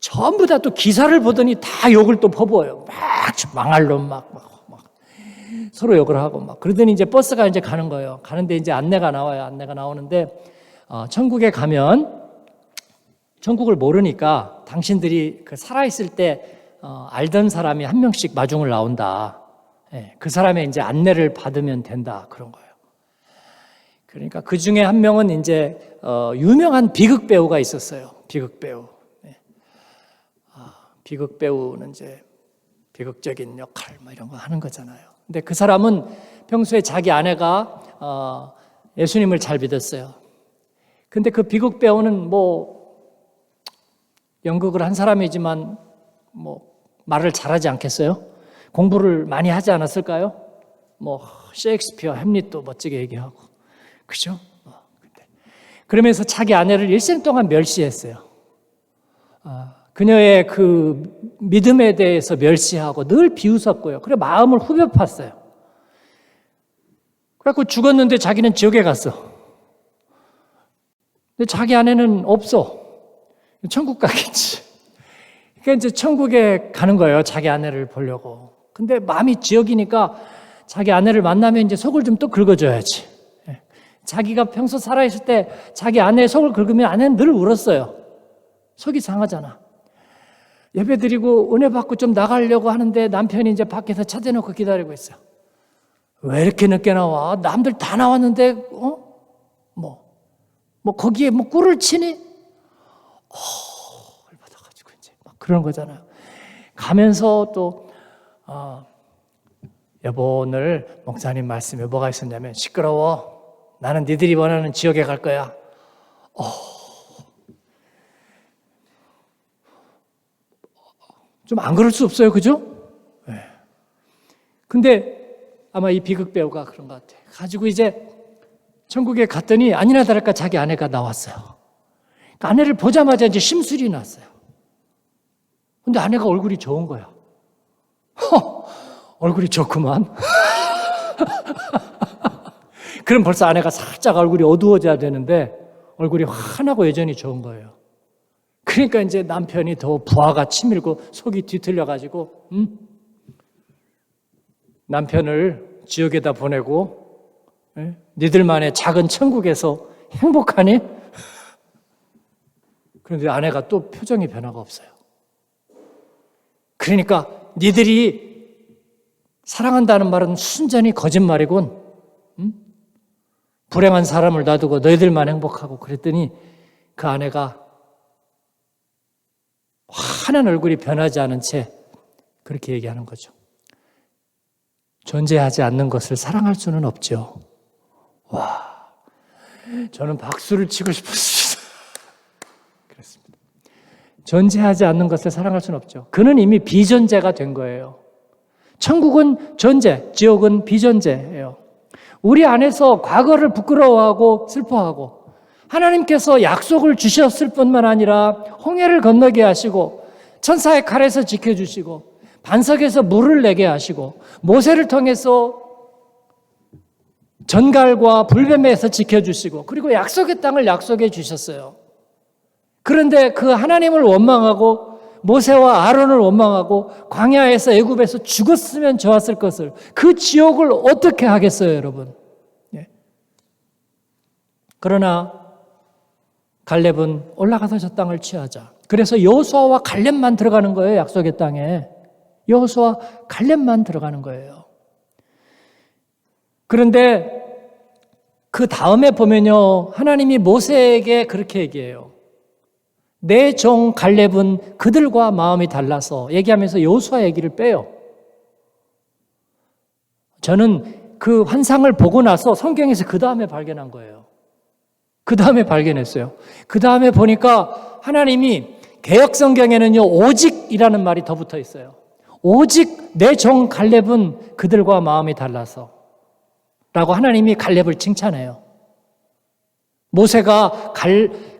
전부 다 또 기사를 보더니 다 욕을 또 퍼부어요. 막 망할 놈 막 서로 욕을 하고 막. 그러더니 이제 버스가 이제 가는 거예요. 가는데 이제 안내가 나와요. 안내가 나오는데 천국에 가면 천국을 모르니까 당신들이 그 살아있을 때 알던 사람이 한 명씩 마중을 나온다. 그 사람의 이제 안내를 받으면 된다. 그런 거예요. 그러니까 그 중에 한 명은 이제 유명한 비극 배우가 있었어요. 비극 배우. 비극 배우는 이제 비극적인 역할 이런 거 하는 거잖아요. 근데 그 사람은 평소에 자기 아내가 예수님을 잘 믿었어요. 근데 그 비극 배우는 연극을 한 사람이지만 말을 잘하지 않겠어요? 공부를 많이 하지 않았을까요? 셰익스피어, 햄릿도 멋지게 얘기하고, 그죠? 그러면서 자기 아내를 일생 동안 멸시했어요. 그녀의 그 믿음에 대해서 멸시하고 늘 비웃었고요. 그래 마음을 후벼 팠어요. 그래갖고 죽었는데 자기는 지옥에 갔어. 근데 자기 아내는 없어. 천국 가겠지. 그러니까 이제 천국에 가는 거예요. 자기 아내를 보려고. 근데 마음이 지옥이니까 자기 아내를 만나면 이제 속을 좀 또 긁어줘야지. 자기가 평소 살아있을 때 자기 아내의 속을 긁으면 아내는 늘 울었어요. 속이 상하잖아. 예배 드리고 은혜 받고 좀 나가려고 하는데 남편이 이제 밖에서 차 대놓고 기다리고 있어요. 왜 이렇게 늦게 나와? 남들 다 나왔는데, 거기에 꿀을 치니? 열받아가지고 이제 막 그런 거잖아요. 가면서 또, 여보, 오늘 목사님 말씀에 뭐가 있었냐면, 시끄러워. 나는 니들이 원하는 지옥에 갈 거야. 좀 안 그럴 수 없어요, 그죠? 네. 근데 아마 이 비극 배우가 그런 것 같아요. 가지고 이제 천국에 갔더니 아니나 다를까 자기 아내가 나왔어요. 그러니까 아내를 보자마자 이제 심술이 났어요. 근데 아내가 얼굴이 좋은 거야. 얼굴이 좋구만. 그럼 벌써 아내가 살짝 얼굴이 어두워져야 되는데 얼굴이 환하고 여전히 좋은 거예요. 그러니까 이제 남편이 더 부하가 치밀고 속이 뒤틀려가지고 남편을 지옥에다 보내고 니들만의 작은 천국에서 행복하니? 그런데 아내가 또 표정이 변화가 없어요. 그러니까 니들이 사랑한다는 말은 순전히 거짓말이군. 불행한 사람을 놔두고 너희들만 행복하고 그랬더니 그 아내가 환한 얼굴이 변하지 않은 채 그렇게 얘기하는 거죠. 존재하지 않는 것을 사랑할 수는 없죠. 와, 저는 박수를 치고 싶었습니다. 그렇습니다. 존재하지 않는 것을 사랑할 수는 없죠. 그는 이미 비존재가 된 거예요. 천국은 존재, 지옥은 비존재예요. 우리 안에서 과거를 부끄러워하고 슬퍼하고 하나님께서 약속을 주셨을 뿐만 아니라 홍해를 건너게 하시고 천사의 칼에서 지켜주시고 반석에서 물을 내게 하시고 모세를 통해서 전갈과 불뱀에서 지켜주시고 그리고 약속의 땅을 약속해 주셨어요. 그런데 그 하나님을 원망하고 모세와 아론을 원망하고 광야에서 애굽에서 죽었으면 좋았을 것을 그 지옥을 어떻게 하겠어요, 여러분? 예. 그러나 갈렙은 올라가서 저 땅을 취하자. 그래서 여호수아와 갈렙만 들어가는 거예요, 약속의 땅에. 여호수아 갈렙만 들어가는 거예요. 그런데 그 다음에 보면요, 하나님이 모세에게 그렇게 얘기해요. 내 종 갈렙은 그들과 마음이 달라서 얘기하면서 여호수아 얘기를 빼요. 저는 그 환상을 보고 나서 성경에서 그 다음에 발견한 거예요. 그 다음에 발견했어요. 그 다음에 보니까 하나님이 개역 성경에는요, 오직이라는 말이 더 붙어 있어요. 오직 내 종 갈렙은 그들과 마음이 달라서 라고 하나님이 갈렙을 칭찬해요. 모세가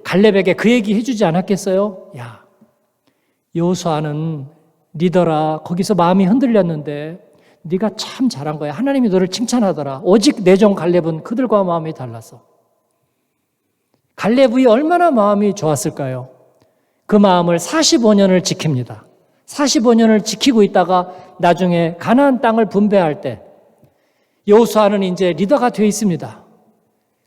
갈렙에게 그 얘기 해주지 않았겠어요? 야, 여호수아는 리더라. 거기서 마음이 흔들렸는데 네가 참 잘한 거야. 하나님이 너를 칭찬하더라. 오직 내 종 갈렙은 그들과 마음이 달라서. 갈렙이 얼마나 마음이 좋았을까요? 그 마음을 45년을 지킵니다. 45년을 지키고 있다가 나중에 가나안 땅을 분배할 때 여호수아는 이제 리더가 되어 있습니다.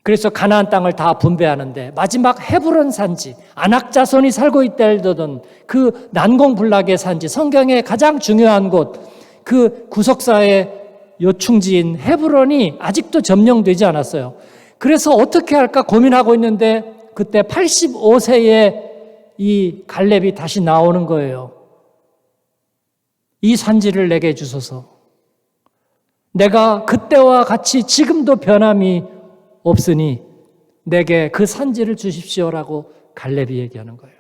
그래서 가나안 땅을 다 분배하는데 마지막 헤브론 산지, 아낙 자손이 살고 있다던 그 난공불락의 산지, 성경의 가장 중요한 곳, 그 구속사의 요충지인 헤브론이 아직도 점령되지 않았어요. 그래서 어떻게 할까 고민하고 있는데 그때 85세에 이 갈렙이 다시 나오는 거예요. 이 산지를 내게 주소서. 내가 그때와 같이 지금도 변함이 없으니 내게 그 산지를 주십시오라고 갈렙이 얘기하는 거예요.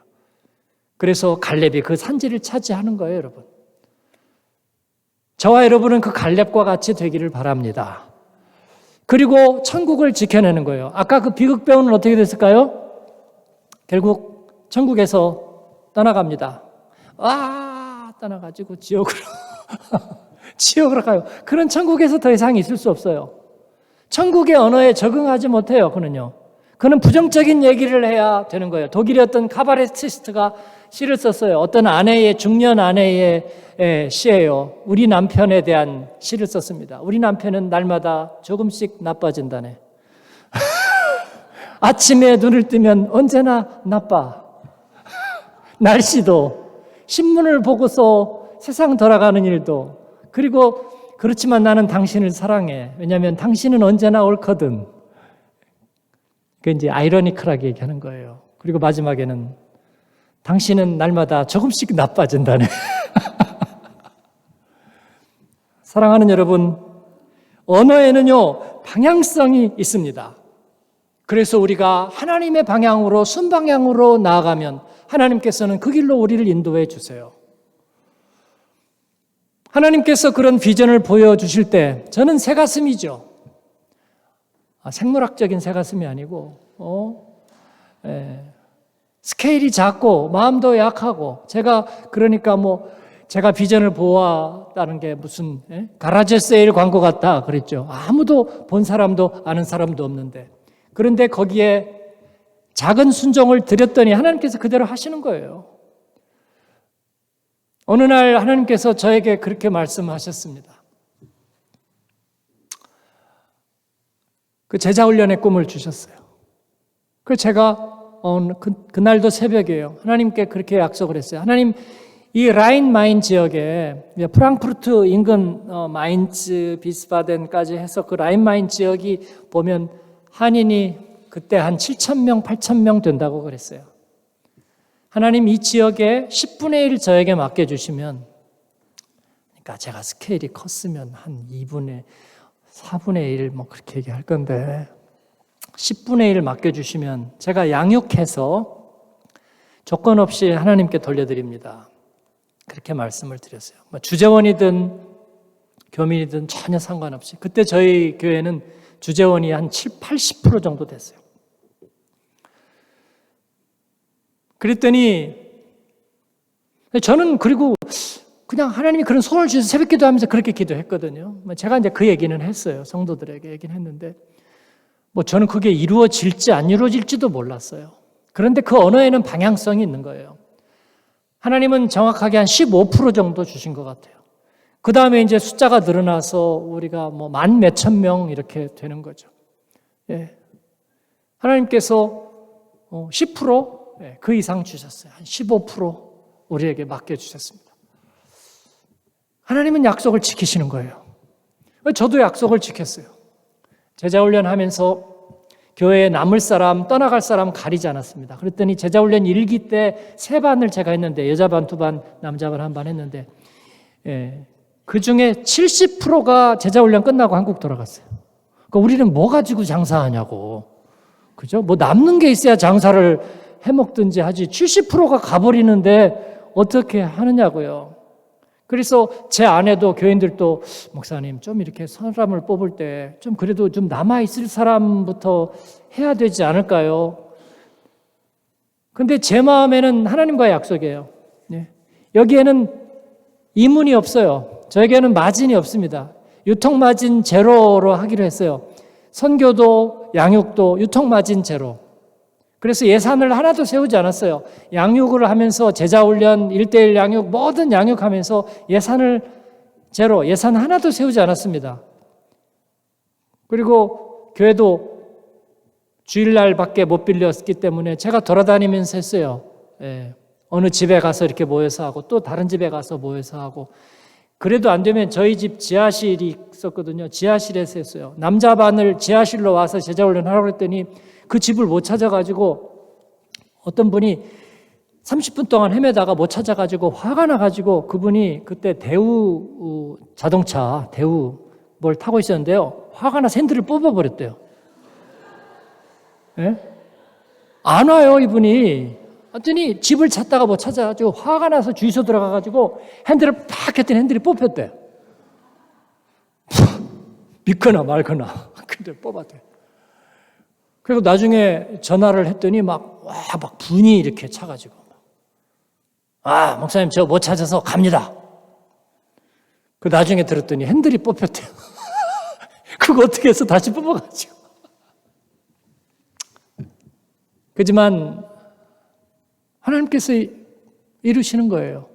그래서 갈렙이 그 산지를 차지하는 거예요, 여러분. 저와 여러분은 그 갈렙과 같이 되기를 바랍니다. 그리고 천국을 지켜내는 거예요. 아까 그 비극배우는 어떻게 됐을까요? 결국 천국에서 떠나갑니다. 떠나가지고 지옥으로 지옥으로 가요. 그런 천국에서 더 이상 있을 수 없어요. 천국의 언어에 적응하지 못해요. 그는 부정적인 얘기를 해야 되는 거예요. 독일의 어떤 카바레티스트가 시를 썼어요. 어떤 중년 아내의 시예요. 우리 남편에 대한 시를 썼습니다. 우리 남편은 날마다 조금씩 나빠진다네. 아침에 눈을 뜨면 언제나 나빠. 날씨도, 신문을 보고서 세상 돌아가는 일도. 그리고 그렇지만 나는 당신을 사랑해. 왜냐하면 당신은 언제나 옳거든. 그 이제 아이러니컬하게 얘기하는 거예요. 그리고 마지막에는 당신은 날마다 조금씩 나빠진다네. 사랑하는 여러분, 언어에는요, 방향성이 있습니다. 그래서 우리가 하나님의 방향으로, 순방향으로 나아가면 하나님께서는 그 길로 우리를 인도해 주세요. 하나님께서 그런 비전을 보여주실 때 저는 새가슴이죠. 생물학적인 새가슴이 아니고 스케일이 작고 마음도 약하고 제가 비전을 보았다는 게 무슨 가라지 세일 광고 같다 그랬죠. 아무도 본 사람도 아는 사람도 없는데 그런데 거기에 작은 순종을 드렸더니 하나님께서 그대로 하시는 거예요. 어느 날 하나님께서 저에게 그렇게 말씀하셨습니다. 그 제자훈련의 꿈을 주셨어요. 그래서 제가 그날도 새벽이에요. 하나님께 그렇게 약속을 했어요. 하나님, 이 라인마인 지역에 프랑크푸르트 인근 마인츠, 비스바덴까지 해서 그 라인마인 지역이 보면 한인이 그때 한 7,000명, 8,000명 된다고 그랬어요. 하나님 이 지역에 10분의 1 저에게 맡겨주시면, 그러니까 제가 스케일이 컸으면 한 2분의 4분의 1 그렇게 얘기할 건데 10분의 1 맡겨주시면 제가 양육해서 조건 없이 하나님께 돌려드립니다. 그렇게 말씀을 드렸어요. 주재원이든 교민이든 전혀 상관없이. 그때 저희 교회는 주재원이 한 80% 정도 됐어요. 그랬더니 저는 그리고 그냥 하나님이 그런 소원을 주셔서 새벽 기도하면서 그렇게 기도했거든요. 제가 이제 그 얘기는 했어요. 성도들에게 얘기는 했는데 저는 그게 이루어질지 안 이루어질지도 몰랐어요. 그런데 그 언어에는 방향성이 있는 거예요. 하나님은 정확하게 한 15% 정도 주신 것 같아요. 그 다음에 이제 숫자가 늘어나서 우리가 만 몇천 명 이렇게 되는 거죠. 예. 하나님께서 10% 그 이상 주셨어요. 한 15% 우리에게 맡겨주셨습니다. 하나님은 약속을 지키시는 거예요. 저도 약속을 지켰어요. 제자훈련 하면서 교회에 남을 사람, 떠나갈 사람 가리지 않았습니다. 그랬더니 제자훈련 1기 때 3반을 제가 했는데 여자 반 2반, 남자 반 1반 했는데 그 중에 70%가 제자훈련 끝나고 한국 돌아갔어요. 그러니까 우리는 뭐 가지고 장사하냐고. 그죠? 남는 게 있어야 장사를 해먹든지 하지 70%가 가버리는데 어떻게 하느냐고요. 그래서 제 아내도 교인들도 목사님 좀 이렇게 사람을 뽑을 때 좀 그래도 좀 남아있을 사람부터 해야 되지 않을까요? 근데 제 마음에는 하나님과의 약속이에요. 여기에는 이문이 없어요. 저에게는 마진이 없습니다. 유통마진 제로로 하기로 했어요. 선교도 양육도 유통마진 제로. 그래서 예산을 하나도 세우지 않았어요. 양육을 하면서 제자훈련, 1:1 양육, 모든 양육하면서 예산을 제로, 예산 하나도 세우지 않았습니다. 그리고 교회도 주일날밖에 못 빌렸기 때문에 제가 돌아다니면서 했어요. 어느 집에 가서 이렇게 모여서 하고 또 다른 집에 가서 모여서 하고 그래도 안 되면 저희 집 지하실이 있었거든요. 지하실에서 했어요. 남자 반을 지하실로 와서 제자훈련 하라고 했더니 그 집을 못 찾아가지고 어떤 분이 30분 동안 헤매다가 못 찾아가지고 화가 나가지고 그분이 그때 대우 자동차, 대우 뭘 타고 있었는데요. 화가 나서 핸들을 뽑아버렸대요. 예? 안 와요, 이분이. 하여튼이 집을 찾다가 못 찾아가지고 화가 나서 주유소 들어가가지고 핸들을 팍 했더니 핸들이 뽑혔대요. 믿거나 말거나. 근데 뽑았대요. 그리고 나중에 전화를 했더니 막 분이 이렇게 차가지고. 목사님, 저 못 찾아서 갑니다. 그 나중에 들었더니 핸들이 뽑혔대요. 그거 어떻게 해서 다시 뽑아가지고. 그렇지만 하나님께서 이루시는 거예요.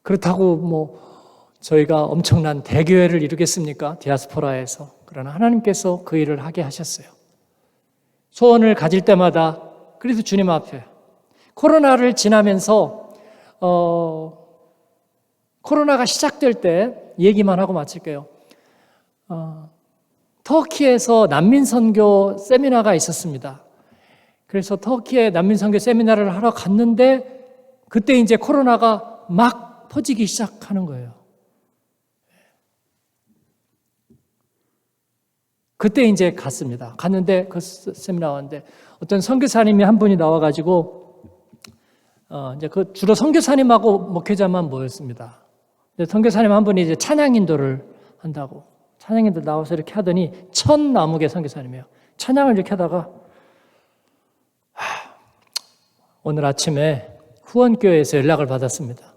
그렇다고 뭐 저희가 엄청난 대교회를 이루겠습니까? 디아스포라에서. 그러나 하나님께서 그 일을 하게 하셨어요. 소원을 가질 때마다 그래서 주님 앞에 코로나를 지나면서 코로나가 시작될 때 얘기만 하고 마칠게요. 터키에서 난민 선교 세미나가 있었습니다. 그래서 터키에 난민 선교 세미나를 하러 갔는데 그때 이제 코로나가 막 퍼지기 시작하는 거예요. 그때 이제 갔습니다. 갔는데 그 세미나 왔는데 어떤 선교사님이 한 분이 나와가지고 이제 그 주로 선교사님하고 목회자만 모였습니다. 근데 선교사님 한 분이 이제 찬양 인도를 한다고 찬양 인도 나와서 이렇게 하더니 천나무계 선교사님이에요. 찬양을 이렇게 하다가 오늘 아침에 후원교회에서 연락을 받았습니다.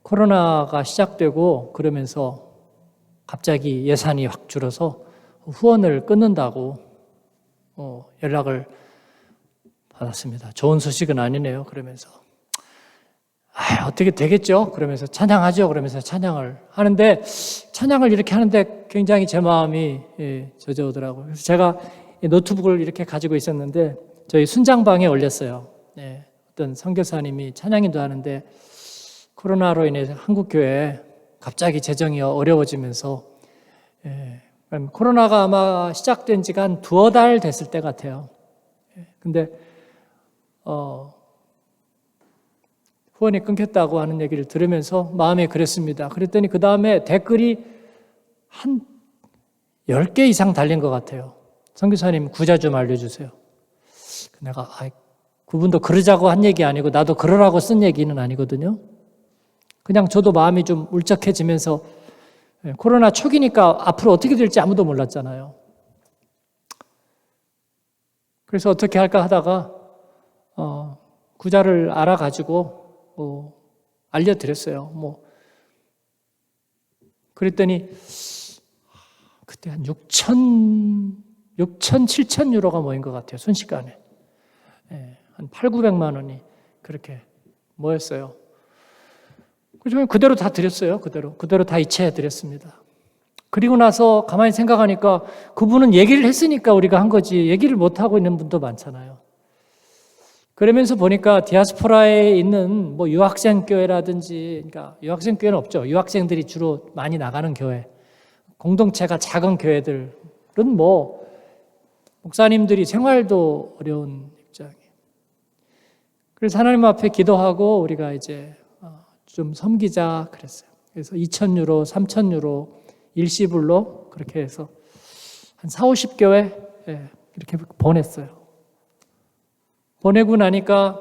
코로나가 시작되고 그러면서 갑자기 예산이 확 줄어서 후원을 끊는다고 연락을 받았습니다. 좋은 소식은 아니네요. 그러면서 어떻게 되겠죠? 그러면서 찬양하죠. 그러면서 찬양을 하는데 찬양을 이렇게 하는데 굉장히 제 마음이 젖어오더라고요. 그래서 제가 노트북을 이렇게 가지고 있었는데 저희 순장방에 올렸어요. 어떤 선교사님이 찬양인도 하는데 코로나로 인해서 한국교회 갑자기 재정이 어려워지면서 코로나가 아마 시작된 지가 한 두어 달 됐을 때 같아요. 근데 후원이 끊겼다고 하는 얘기를 들으면서 마음이 그랬습니다. 그랬더니 그 다음에 댓글이 한 10개 이상 달린 것 같아요. 선교사님 구자 좀 알려주세요. 내가 그분도 그러자고 한 얘기 아니고 나도 그러라고 쓴 얘기는 아니거든요. 그냥 저도 마음이 좀 울적해지면서 코로나 초기니까 앞으로 어떻게 될지 아무도 몰랐잖아요. 그래서 어떻게 할까 하다가 구자를 알아가지고 알려드렸어요. 그랬더니 그때 한 6천, 7천 유로가 모인 것 같아요. 순식간에. 한 800~900만 원이 그렇게 모였어요. 그래서 그대로 다 드렸어요. 그대로 다 이체해 드렸습니다. 그리고 나서 가만히 생각하니까 그분은 얘기를 했으니까 우리가 한 거지 얘기를 못 하고 있는 분도 많잖아요. 그러면서 보니까 디아스포라에 있는 유학생 교회라든지, 그러니까 유학생 교회는 없죠. 유학생들이 주로 많이 나가는 교회, 공동체가 작은 교회들은 목사님들이 생활도 어려운 입장이에요. 그래서 하나님 앞에 기도하고 우리가 이제 좀 섬기자 그랬어요. 그래서 2,000유로, 3,000유로 일시불로 그렇게 해서 한 40~50교회 이렇게 보냈어요. 보내고 나니까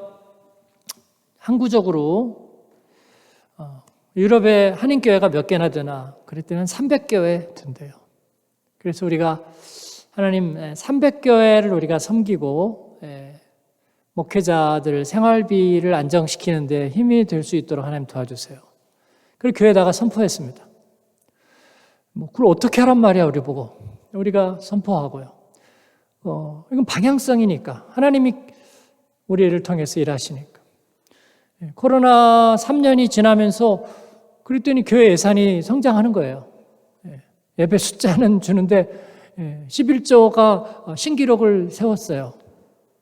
항구적으로 유럽에 한인교회가 몇 개나 되나 그랬더니 한 300교회 된대요. 그래서 우리가 하나님 300교회를 우리가 섬기고 목회자들 생활비를 안정시키는데 힘이 될 수 있도록 하나님 도와주세요. 그리고 교회에다가 선포했습니다. 그걸 어떻게 하란 말이야 우리 보고. 우리가 선포하고요. 이건 방향성이니까 하나님이 우리를 통해서 일하시니까. 코로나 3년이 지나면서 그랬더니 교회 예산이 성장하는 거예요. 예배 숫자는 주는데 11조가 신기록을 세웠어요.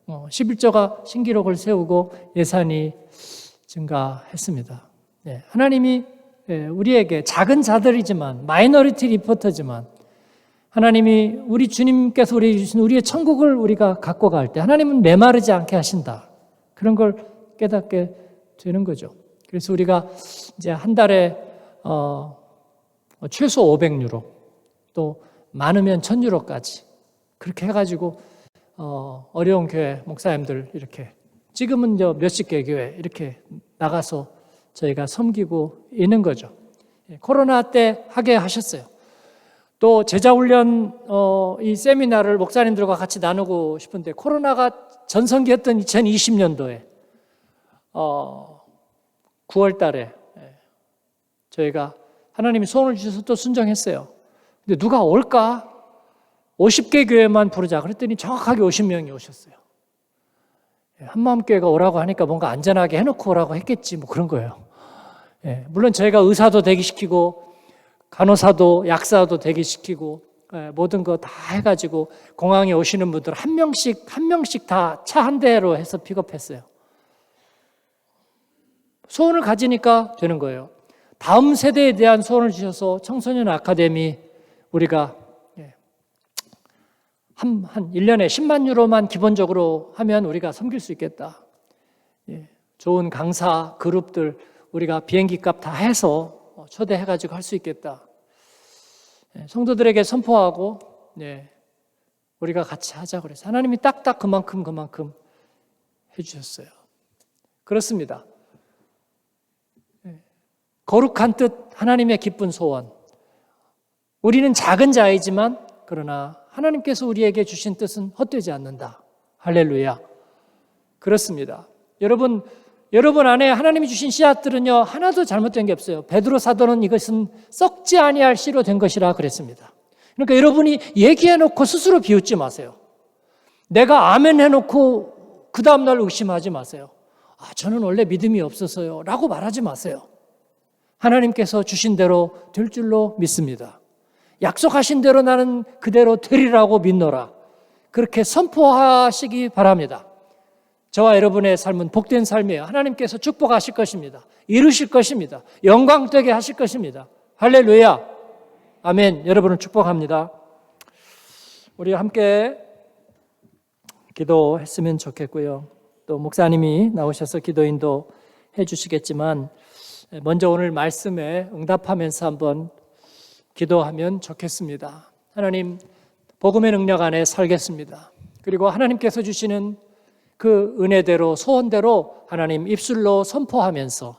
11조가 신기록을 세우고 예산이 증가했습니다. 하나님이 우리에게 작은 자들이지만 마이너리티 리포터지만 하나님이 우리 주님께서 우리에게 주신 우리의 천국을 우리가 갖고 갈 때 하나님은 메마르지 않게 하신다. 그런 걸 깨닫게 되는 거죠. 그래서 우리가 이제 한 달에 최소 500유로 또 많으면 1000유로까지 그렇게 해가지고 어려운 교회 목사님들 이렇게 지금은 몇십 개 교회 이렇게 나가서 저희가 섬기고 있는 거죠. 코로나 때 하게 하셨어요. 또 제자훈련 이 세미나를 목사님들과 같이 나누고 싶은데 코로나가 전성기였던 2020년도에 9월 달에 저희가 하나님이 소원을 주셔서 또 순종했어요. 근데 누가 올까? 50개 교회만 부르자 그랬더니 정확하게 50명이 오셨어요. 한마음교회가 오라고 하니까 뭔가 안전하게 해놓고 오라고 했겠지 뭐 그런 거예요. 물론 저희가 의사도 대기시키고 간호사도 약사도 대기시키고 모든 거 다 해가지고 공항에 오시는 분들 한 명씩 다 차 한 대로 해서 픽업했어요. 소원을 가지니까 되는 거예요. 다음 세대에 대한 소원을 주셔서 청소년 아카데미 우리가 한 1년에 10만 유로만 기본적으로 하면 우리가 섬길 수 있겠다. 좋은 강사 그룹들 우리가 비행기 값 다 해서 초대해가지고 할 수 있겠다. 성도들에게 선포하고 우리가 같이 하자 그래서 하나님이 딱딱 그만큼 해주셨어요. 그렇습니다. 거룩한 뜻 하나님의 기쁜 소원. 우리는 작은 자이지만 그러나 하나님께서 우리에게 주신 뜻은 헛되지 않는다. 할렐루야. 그렇습니다. 여러분 안에 하나님이 주신 씨앗들은요 하나도 잘못된 게 없어요. 베드로 사도는 이것은 썩지 아니할 씨로 된 것이라 그랬습니다. 그러니까 여러분이 얘기해놓고 스스로 비웃지 마세요. 내가 아멘 해놓고 그 다음날 의심하지 마세요. 저는 원래 믿음이 없어서요 라고 말하지 마세요. 하나님께서 주신 대로 될 줄로 믿습니다. 약속하신 대로 나는 그대로 되리라고 믿노라. 그렇게 선포하시기 바랍니다. 저와 여러분의 삶은 복된 삶이에요. 하나님께서 축복하실 것입니다. 이루실 것입니다. 영광되게 하실 것입니다. 할렐루야. 아멘. 여러분을 축복합니다. 우리 함께 기도했으면 좋겠고요. 또 목사님이 나오셔서 기도 인도 해주시겠지만 먼저 오늘 말씀에 응답하면서 한번 기도하면 좋겠습니다. 하나님, 복음의 능력 안에 살겠습니다. 그리고 하나님께서 주시는 그 은혜대로 소원대로 하나님 입술로 선포하면서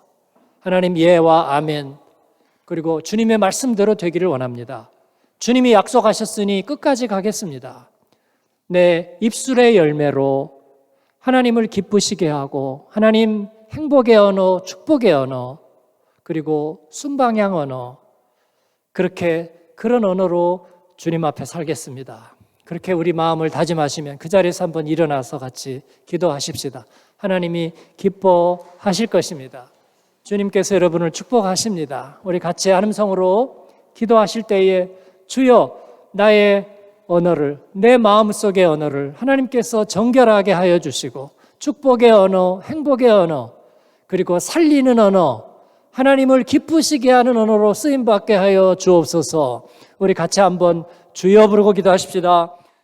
하나님 예와 아멘 그리고 주님의 말씀대로 되기를 원합니다. 주님이 약속하셨으니 끝까지 가겠습니다. 내 입술의 열매로 하나님을 기쁘시게 하고 하나님 행복의 언어, 축복의 언어 그리고 순방향 언어 그런 언어로 주님 앞에 살겠습니다. 그렇게 우리 마음을 다짐하시면 그 자리에서 한번 일어나서 같이 기도하십시다. 하나님이 기뻐하실 것입니다. 주님께서 여러분을 축복하십니다. 우리 같이 한음성으로 기도하실 때에 주여 나의 언어를 내 마음속의 언어를 하나님께서 정결하게 하여 주시고 축복의 언어, 행복의 언어 그리고 살리는 언어 하나님을 기쁘시게 하는 언어로 쓰임받게 하여 주옵소서. 우리 같이 한번 주여 부르고 기도하십시다.